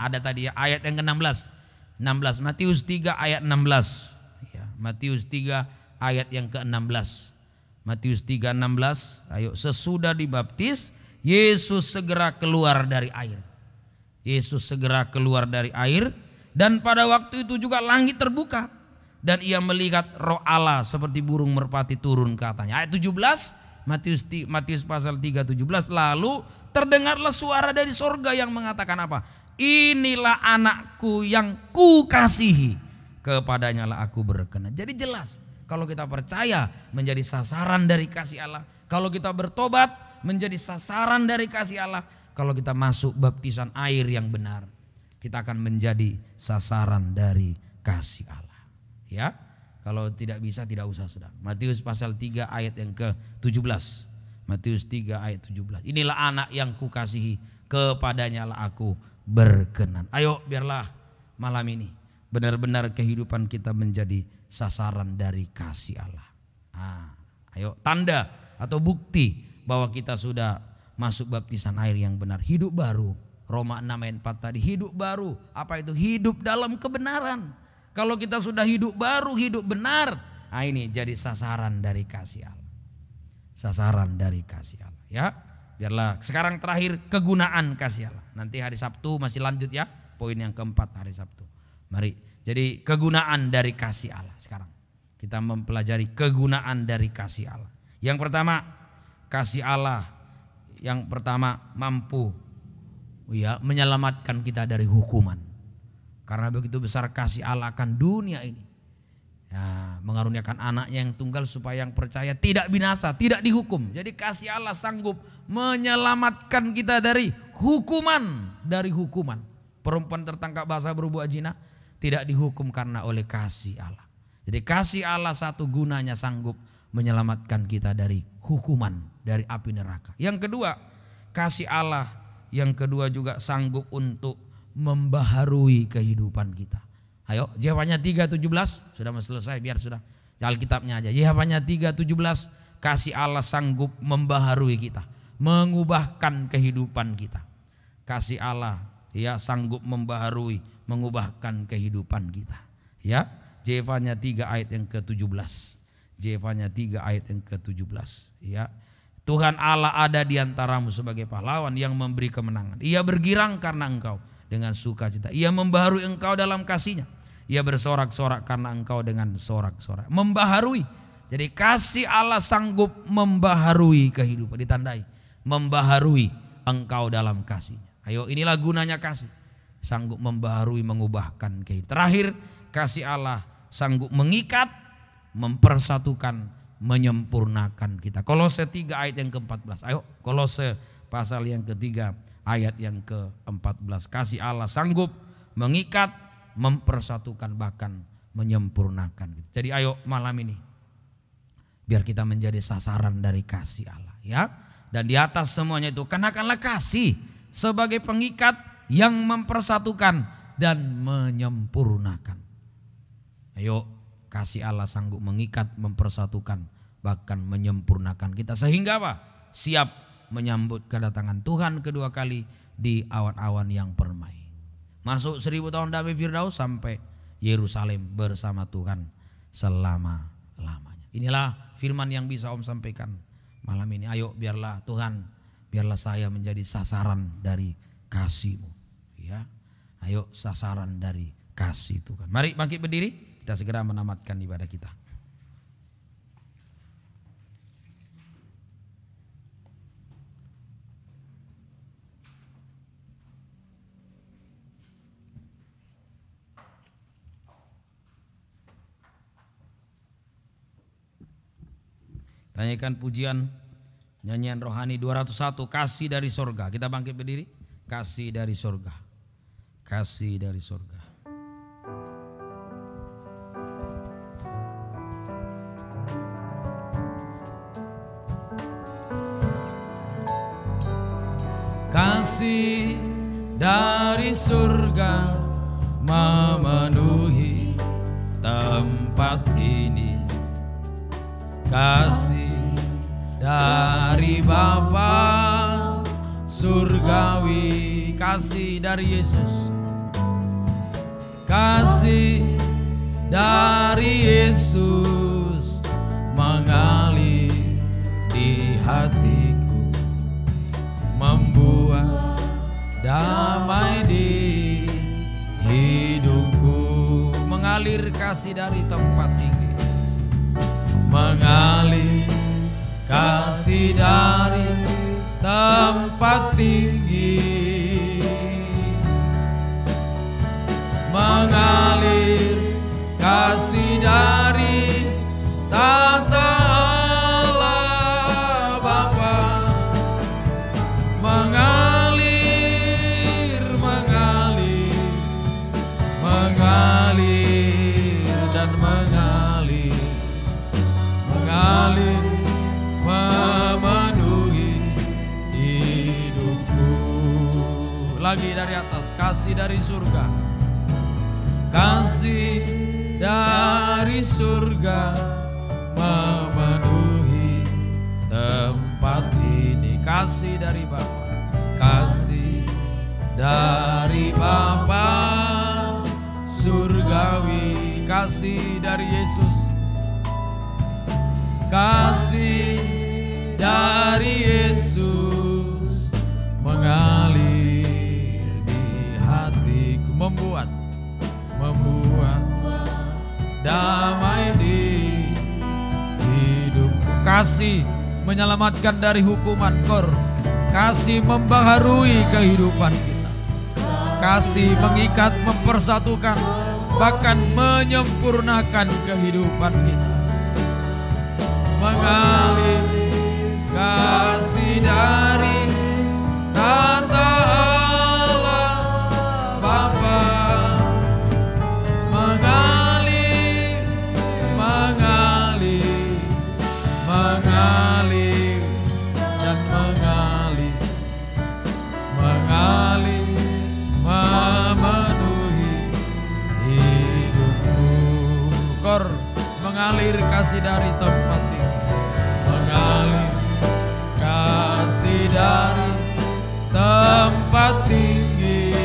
Ada tadi ya, ayat yang ke-16. Matius 3 ayat 16. Ya, Matius 3 ayat yang ke-16. Matius 3:16. Ayo, sesudah dibaptis Yesus segera keluar dari air. Dan pada waktu itu juga langit terbuka. Dan ia melihat roh Allah seperti burung merpati turun ke atasnya. Ayat 17, Matius pasal 3:17. Lalu terdengarlah suara dari sorga yang mengatakan apa? Inilah anakku yang kukasihi, kepadanya lah aku berkenan. Jadi jelas, kalau kita percaya menjadi sasaran dari kasih Allah. Kalau kita bertobat menjadi sasaran dari kasih Allah. Kalau kita masuk baptisan air yang benar, kita akan menjadi sasaran dari kasih Allah. Ya, kalau tidak bisa tidak usah sudah. Matius pasal 3 ayat yang ke-17. Matius 3 ayat 17. Inilah anak yang kukasihi, kepadanya lah aku berkenan. Ayo biarlah malam ini benar-benar kehidupan kita menjadi sasaran dari kasih Allah. Ayo tanda atau bukti bahwa kita sudah masuk baptisan air yang benar. Hidup baru. Roma 6 ayat 4 tadi, hidup baru. Apa itu? Hidup dalam kebenaran. Kalau kita sudah hidup baru, hidup benar, ini jadi sasaran dari kasih Allah. Sasaran dari kasih Allah. Ya, biarlah sekarang terakhir kegunaan kasih Allah. Nanti hari Sabtu masih lanjut ya, poin yang keempat hari Sabtu. Mari, jadi kegunaan dari kasih Allah. Sekarang kita mempelajari kegunaan dari kasih Allah. Yang pertama, kasih Allah yang pertama mampu menyelamatkan kita dari hukuman. Karena begitu besar kasih Allah akan dunia ini, mengaruniakan anaknya yang tunggal supaya yang percaya tidak binasa, tidak dihukum. Jadi kasih Allah sanggup menyelamatkan kita dari hukuman. Perempuan tertangkap basah berbuat zina tidak dihukum karena oleh kasih Allah. Jadi kasih Allah satu gunanya sanggup menyelamatkan kita dari hukuman, dari api neraka. Yang kedua, kasih Allah yang kedua juga sanggup untuk membaharui kehidupan kita. Ayo, Yefanya 3:17 sudah mau selesai, biar sudah Alkitabnya aja. Yefanya 3:17, kasih Allah sanggup membaharui kita, mengubahkan kehidupan kita. Kasih Allah sanggup membaharui, mengubahkan kehidupan kita. Ya, Yefanya 3 ayat yang ke-17. Yefanya 3 ayat yang ke-17. Ya. Tuhan Allah ada di antaramu sebagai pahlawan yang memberi kemenangan. Ia bergirang karena engkau dengan sukacita. Ia membaharui engkau dalam kasih-Nya. Ia bersorak-sorak karena engkau dengan sorak-sorak. Membaharui. Jadi kasih Allah sanggup membaharui kehidupan. Ditandai. Membaharui engkau dalam kasih-Nya. Ayo, inilah gunanya kasih. Sanggup membaharui, mengubahkan kehidupan. Terakhir, kasih Allah sanggup mengikat, mempersatukan, menyempurnakan kita. Kolose 3 ayat yang ke-14. Ayo, Kolose pasal yang ketiga ayat yang ke-14. Kasih Allah sanggup mengikat, mempersatukan, bahkan menyempurnakan. Jadi ayo malam ini biar kita menjadi sasaran dari kasih Allah, ya. Dan di atas semuanya itu kenakanlah kasih sebagai pengikat yang mempersatukan dan menyempurnakan. Ayo, kasih Allah sanggup mengikat, mempersatukan, bahkan menyempurnakan kita. Sehingga apa? Siap menyambut kedatangan Tuhan kedua kali di awan-awan yang permai. Masuk 1000 tahun damai Firdaus sampai Yerusalem bersama Tuhan selama-lamanya. Inilah firman yang bisa Om sampaikan malam ini. Ayo biarlah Tuhan, biarlah saya menjadi sasaran dari kasih-Mu. Ya, ayo sasaran dari kasih Tuhan. Mari bangkit berdiri, kita segera menamatkan ibadah kita. Tanyakan pujian nyanyian rohani 201, kasih dari sorga. Kita bangkit berdiri. Kasih dari sorga. Kasih dari sorga. Kasih dari surga memenuhi tempat ini. Kasih dari Bapa surgawi, kasih dari Yesus, kasih dari Yesus mengalir di hatiku, membuat damai di hidupku. Mengalir kasih dari tempat tinggi, mengalir kasih dari tempat tinggi, mengalir kasih dari tata Allah Bapa, mengalir, mengalir, mengalir dan mengalir, mengalir memenuhi hidupku. Lagi dari atas, kasih dari surga, kasih dari surga memenuhi tempat ini. Kasih dari Bapa, kasih dari Bapa surgawi, kasih dari Yesus, kasih dari Yesus mengalir di hatiku, membuat damai di hidupku. Kasih menyelamatkan dari hukuman kor, kasih membaharui kehidupan kita, kasih mengikat, mempersatukan, bahkan menyempurnakan kehidupan kita. Mengalir kasih dari tata Allah Bapa, mengalir, mengalir, mengalir dan mengalir, mengalir memenuhi hidupku. Kor mengalir kasih dari tempat ini, mengalir kasih dari tempat tinggi,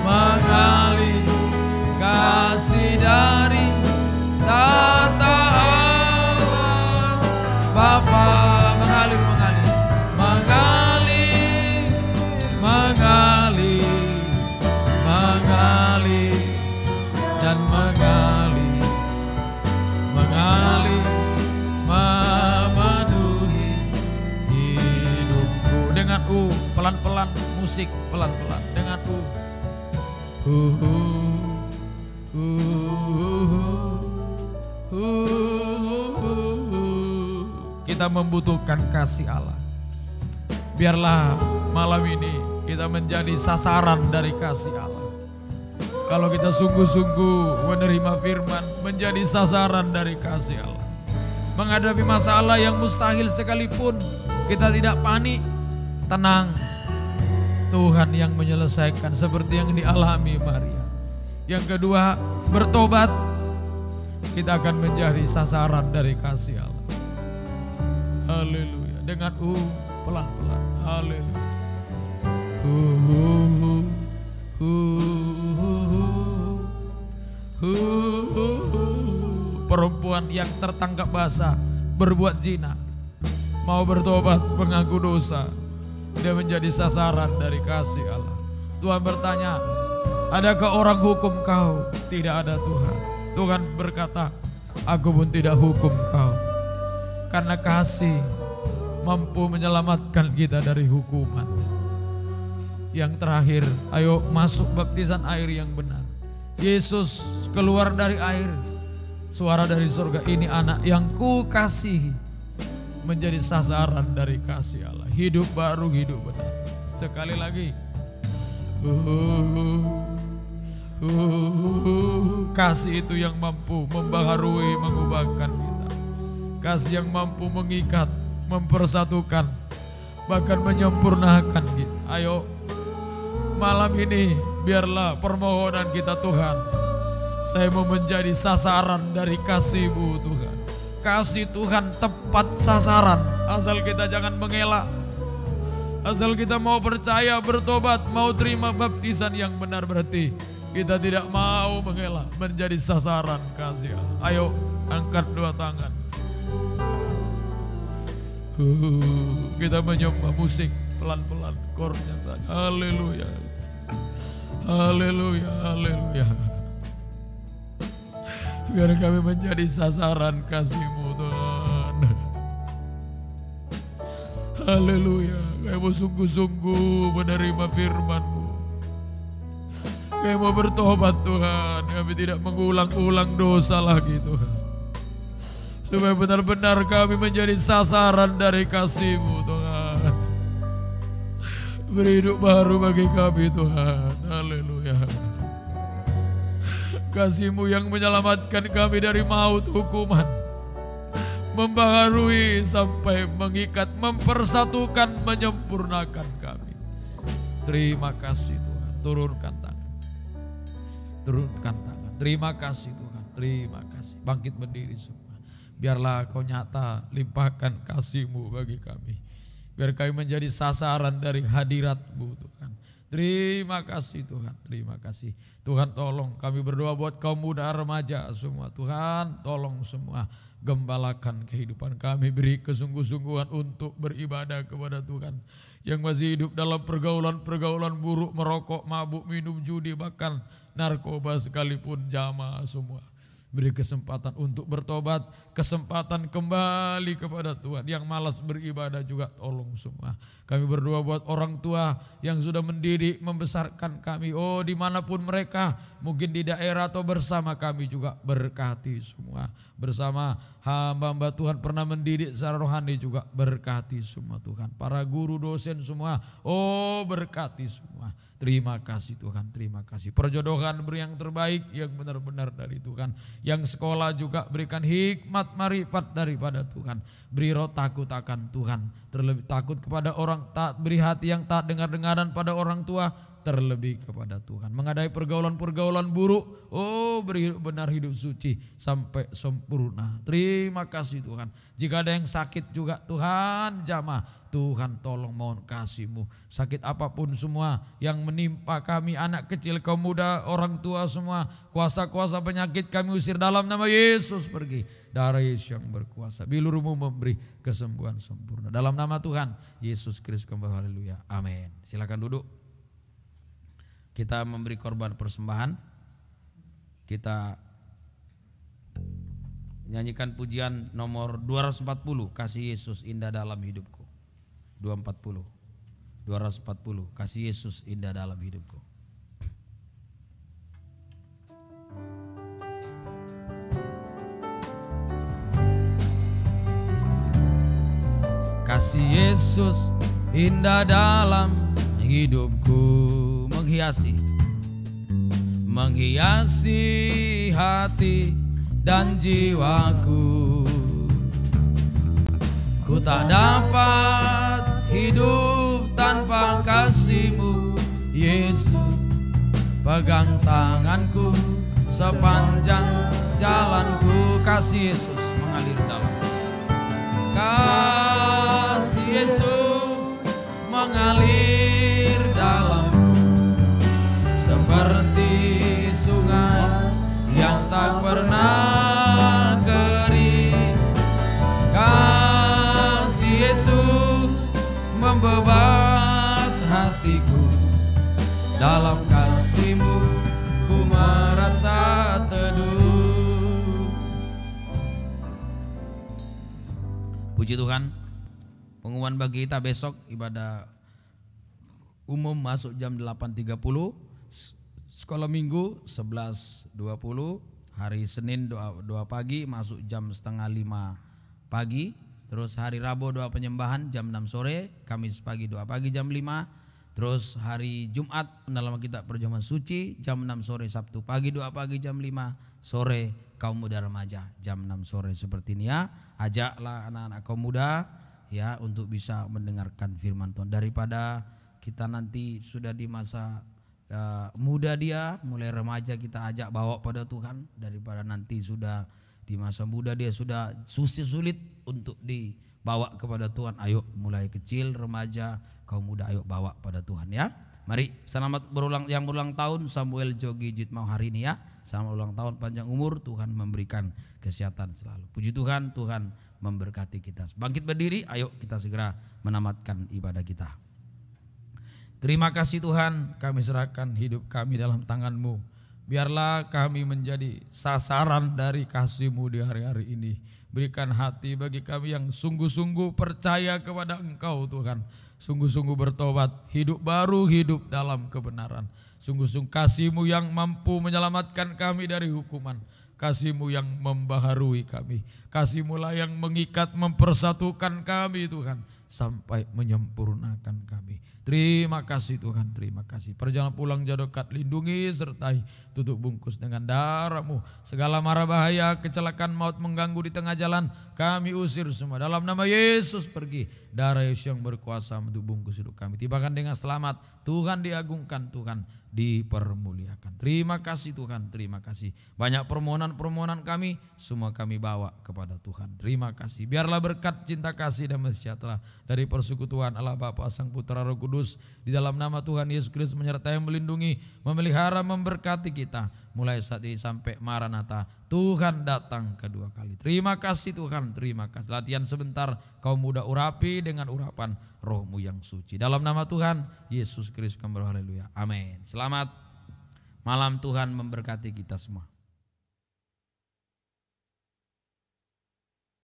mengalir kasih dari tata Allah Bapa, mengalir, mengalir, mengalir, mengalir, mengalir dan mengalir, mengalir memenuhi hidupku. Dengan pelan-pelan, musik pelan-pelan dengan kita membutuhkan kasih Allah. Biarlah malam ini kita menjadi sasaran dari kasih Allah. Kalau kita sungguh-sungguh menerima firman, menjadi sasaran dari kasih Allah. Menghadapi masalah yang mustahil sekalipun, kita tidak panik, tenang. Tuhan yang menyelesaikan seperti yang dialami Maria. Yang kedua, bertobat. Kita akan menjadi sasaran dari kasih Allah. Haleluya. Dengan pelan-pelan. Haleluya. perempuan yang tertangkap basah berbuat zina, mau bertobat mengaku dosa, dia menjadi sasaran dari kasih Allah. Tuhan bertanya, adakah orang hukum kau? Tidak ada Tuhan. Tuhan berkata, aku pun tidak hukum kau. Karena kasih mampu menyelamatkan kita dari hukuman. Yang terakhir, ayo masuk baptisan air yang benar. Yesus keluar dari air. Suara dari surga, ini anak yang ku kasihi. Menjadi sasaran dari kasih Allah. Hidup baru, hidup benar. Sekali lagi. Kasih itu yang mampu membaharui, mengubahkan kita. Kasih yang mampu mengikat, mempersatukan, bahkan menyempurnakan kita. Ayo malam ini biarlah permohonan kita, Tuhan, saya mau menjadi sasaran dari kasih-Mu Tuhan. Kasih Tuhan tepat sasaran, asal kita jangan mengelak. Asal kita mau percaya, bertobat, mau terima baptisan yang benar, berarti kita tidak mau mengelak menjadi sasaran kasih Allah. Ayo angkat dua tangan. Kita menyembah musik pelan-pelan, chordnya saja. Haleluya. Haleluya, haleluya. Biar kami menjadi sasaran kasih-Mu Tuhan. Haleluya. Kami mau sungguh-sungguh menerima firman-Mu. Kami mau bertobat Tuhan. Kami tidak mengulang-ulang dosa lagi Tuhan. Supaya benar-benar kami menjadi sasaran dari kasih-Mu Tuhan. Beri hidup baru bagi kami Tuhan. Haleluya. Kasih-Mu yang menyelamatkan kami dari maut hukuman, membaharui sampai mengikat, mempersatukan, menyempurnakan kami. Terima kasih Tuhan. Turunkan tangan. Turunkan tangan. Terima kasih Tuhan. Terima kasih. Bangkit berdiri semua. Biarlah Kau nyata limpahkan kasih-Mu bagi kami. Biar kami menjadi sasaran dari hadirat-Mu Tuhan. Terima kasih Tuhan, terima kasih. Tuhan tolong kami berdoa buat kaum muda remaja semua. Tuhan tolong semua gembalakan kehidupan kami. Beri kesungguh-sungguhan untuk beribadah kepada Tuhan. Yang masih hidup dalam pergaulan-pergaulan buruk, merokok, mabuk, minum, judi, bahkan narkoba sekalipun jamaah semua. Beri kesempatan untuk bertobat, kesempatan kembali kepada Tuhan. Yang malas beribadah juga tolong semua. Kami berdoa buat orang tua yang sudah mendidik, membesarkan kami. Oh, dimanapun mereka, mungkin di daerah atau bersama kami juga, berkati semua. Bersama hamba-hamba Tuhan pernah mendidik secara rohani juga, berkati semua Tuhan. Para guru, dosen semua, oh berkati semua. Terima kasih Tuhan, terima kasih. Perjodohan beri yang terbaik, yang benar-benar dari Tuhan. Yang sekolah juga berikan hikmat marifat daripada Tuhan. Beri roh takut akan Tuhan. Terlebih takut kepada orang taat, beri hati yang taat dengar-dengaran pada orang tua. Terlebih kepada Tuhan. Menghadapi pergaulan-pergaulan buruk, oh beri benar hidup suci sampai sempurna. Terima kasih Tuhan. Jika ada yang sakit juga Tuhan jamah. Tuhan tolong mohon kasih-Mu. Sakit apapun semua yang menimpa kami, anak kecil, kaum muda, orang tua semua. Kuasa-kuasa penyakit kami usir dalam nama Yesus pergi. Darah Yesus yang berkuasa. Bilur-Mu memberi kesembuhan sempurna. Dalam nama Tuhan Yesus Kristus kembali. Haleluya. Amin. Silakan duduk. Kita memberi korban persembahan. Kita nyanyikan pujian nomor 240. Kasih Yesus indah dalam hidupku. 240. Kasih Yesus indah dalam hidupku. Kasih Yesus indah dalam hidupku. Menghiasi hati dan jiwaku. Ku tak dapat hidup tanpa kasih-Mu Yesus. Pegang tanganku sepanjang jalanku. Kasih Yesus mengalir dalam. Kasih Yesus mengalir dalam. Seperti sungai yang tak pernah Puji Tuhan. Pengumuman bagi kita besok ibadah umum masuk jam 8.30, sekolah minggu 11.20, hari Senin doa pagi masuk jam 4:30 pagi, terus hari Rabu doa penyembahan jam 6 sore, Kamis pagi doa pagi jam 5, terus hari Jumat pendalaman kitab perjamuan suci jam 6 sore, Sabtu pagi doa pagi jam 5 sore, kaum muda remaja jam 6 sore seperti ini ya. Ajaklah anak-anak kaum muda ya untuk bisa mendengarkan firman Tuhan, daripada kita nanti sudah di masa muda dia, mulai remaja kita ajak bawa pada Tuhan, daripada nanti sudah di masa muda dia sudah sulit untuk dibawa kepada Tuhan. Ayo mulai kecil, remaja, kaum muda, ayo bawa pada Tuhan ya. Mari selamat yang berulang tahun Samuel Jogi Jitmau hari ini ya. Selamat ulang tahun, panjang umur, Tuhan memberikan kesehatan selalu. Puji Tuhan, Tuhan memberkati kita. Bangkit berdiri, ayo kita segera menamatkan ibadah kita. Terima kasih Tuhan, kami serahkan hidup kami dalam tangan-Mu. Biarlah kami menjadi sasaran dari kasih-Mu di hari-hari ini. Berikan hati bagi kami yang sungguh-sungguh percaya kepada Engkau Tuhan. Sungguh-sungguh bertobat, hidup baru, hidup dalam kebenaran. Sungguh-sungguh kasih-Mu yang mampu menyelamatkan kami dari hukuman. Kasih-Mu yang membaharui kami. Kasih-Mu lah yang mengikat, mempersatukan kami Tuhan, sampai menyempurnakan kami. Terima kasih Tuhan, terima kasih. Perjalanan pulang jauh dekat, lindungi sertai, tutup bungkus dengan darah-Mu. Segala mara bahaya, kecelakaan maut mengganggu di tengah jalan, kami usir semua. Dalam nama Yesus pergi. Darah Yesus yang berkuasa untuk bungkus hidup kami. Tibakan dengan selamat, Tuhan diagungkan, Tuhan dipermuliakan. Terima kasih Tuhan, terima kasih. Banyak permohonan-permohonan kami, semua kami bawa kepada Tuhan. Terima kasih. Biarlah berkat, cinta kasih dan sejahtera dari persekutuan Allah Bapa, Sang Putra, Roh Kudus di dalam nama Tuhan Yesus Kristus menyertai, melindungi, memelihara, memberkati kita mulai saat ini sampai Maranatha, Tuhan datang kedua kali. Terima kasih Tuhan, terima kasih. Latihan sebentar, kaum muda urapi dengan urapan Roh-Mu yang suci. Dalam nama Tuhan Yesus Kristus kami berdoa, haleluya, amin. Selamat malam, Tuhan memberkati kita semua.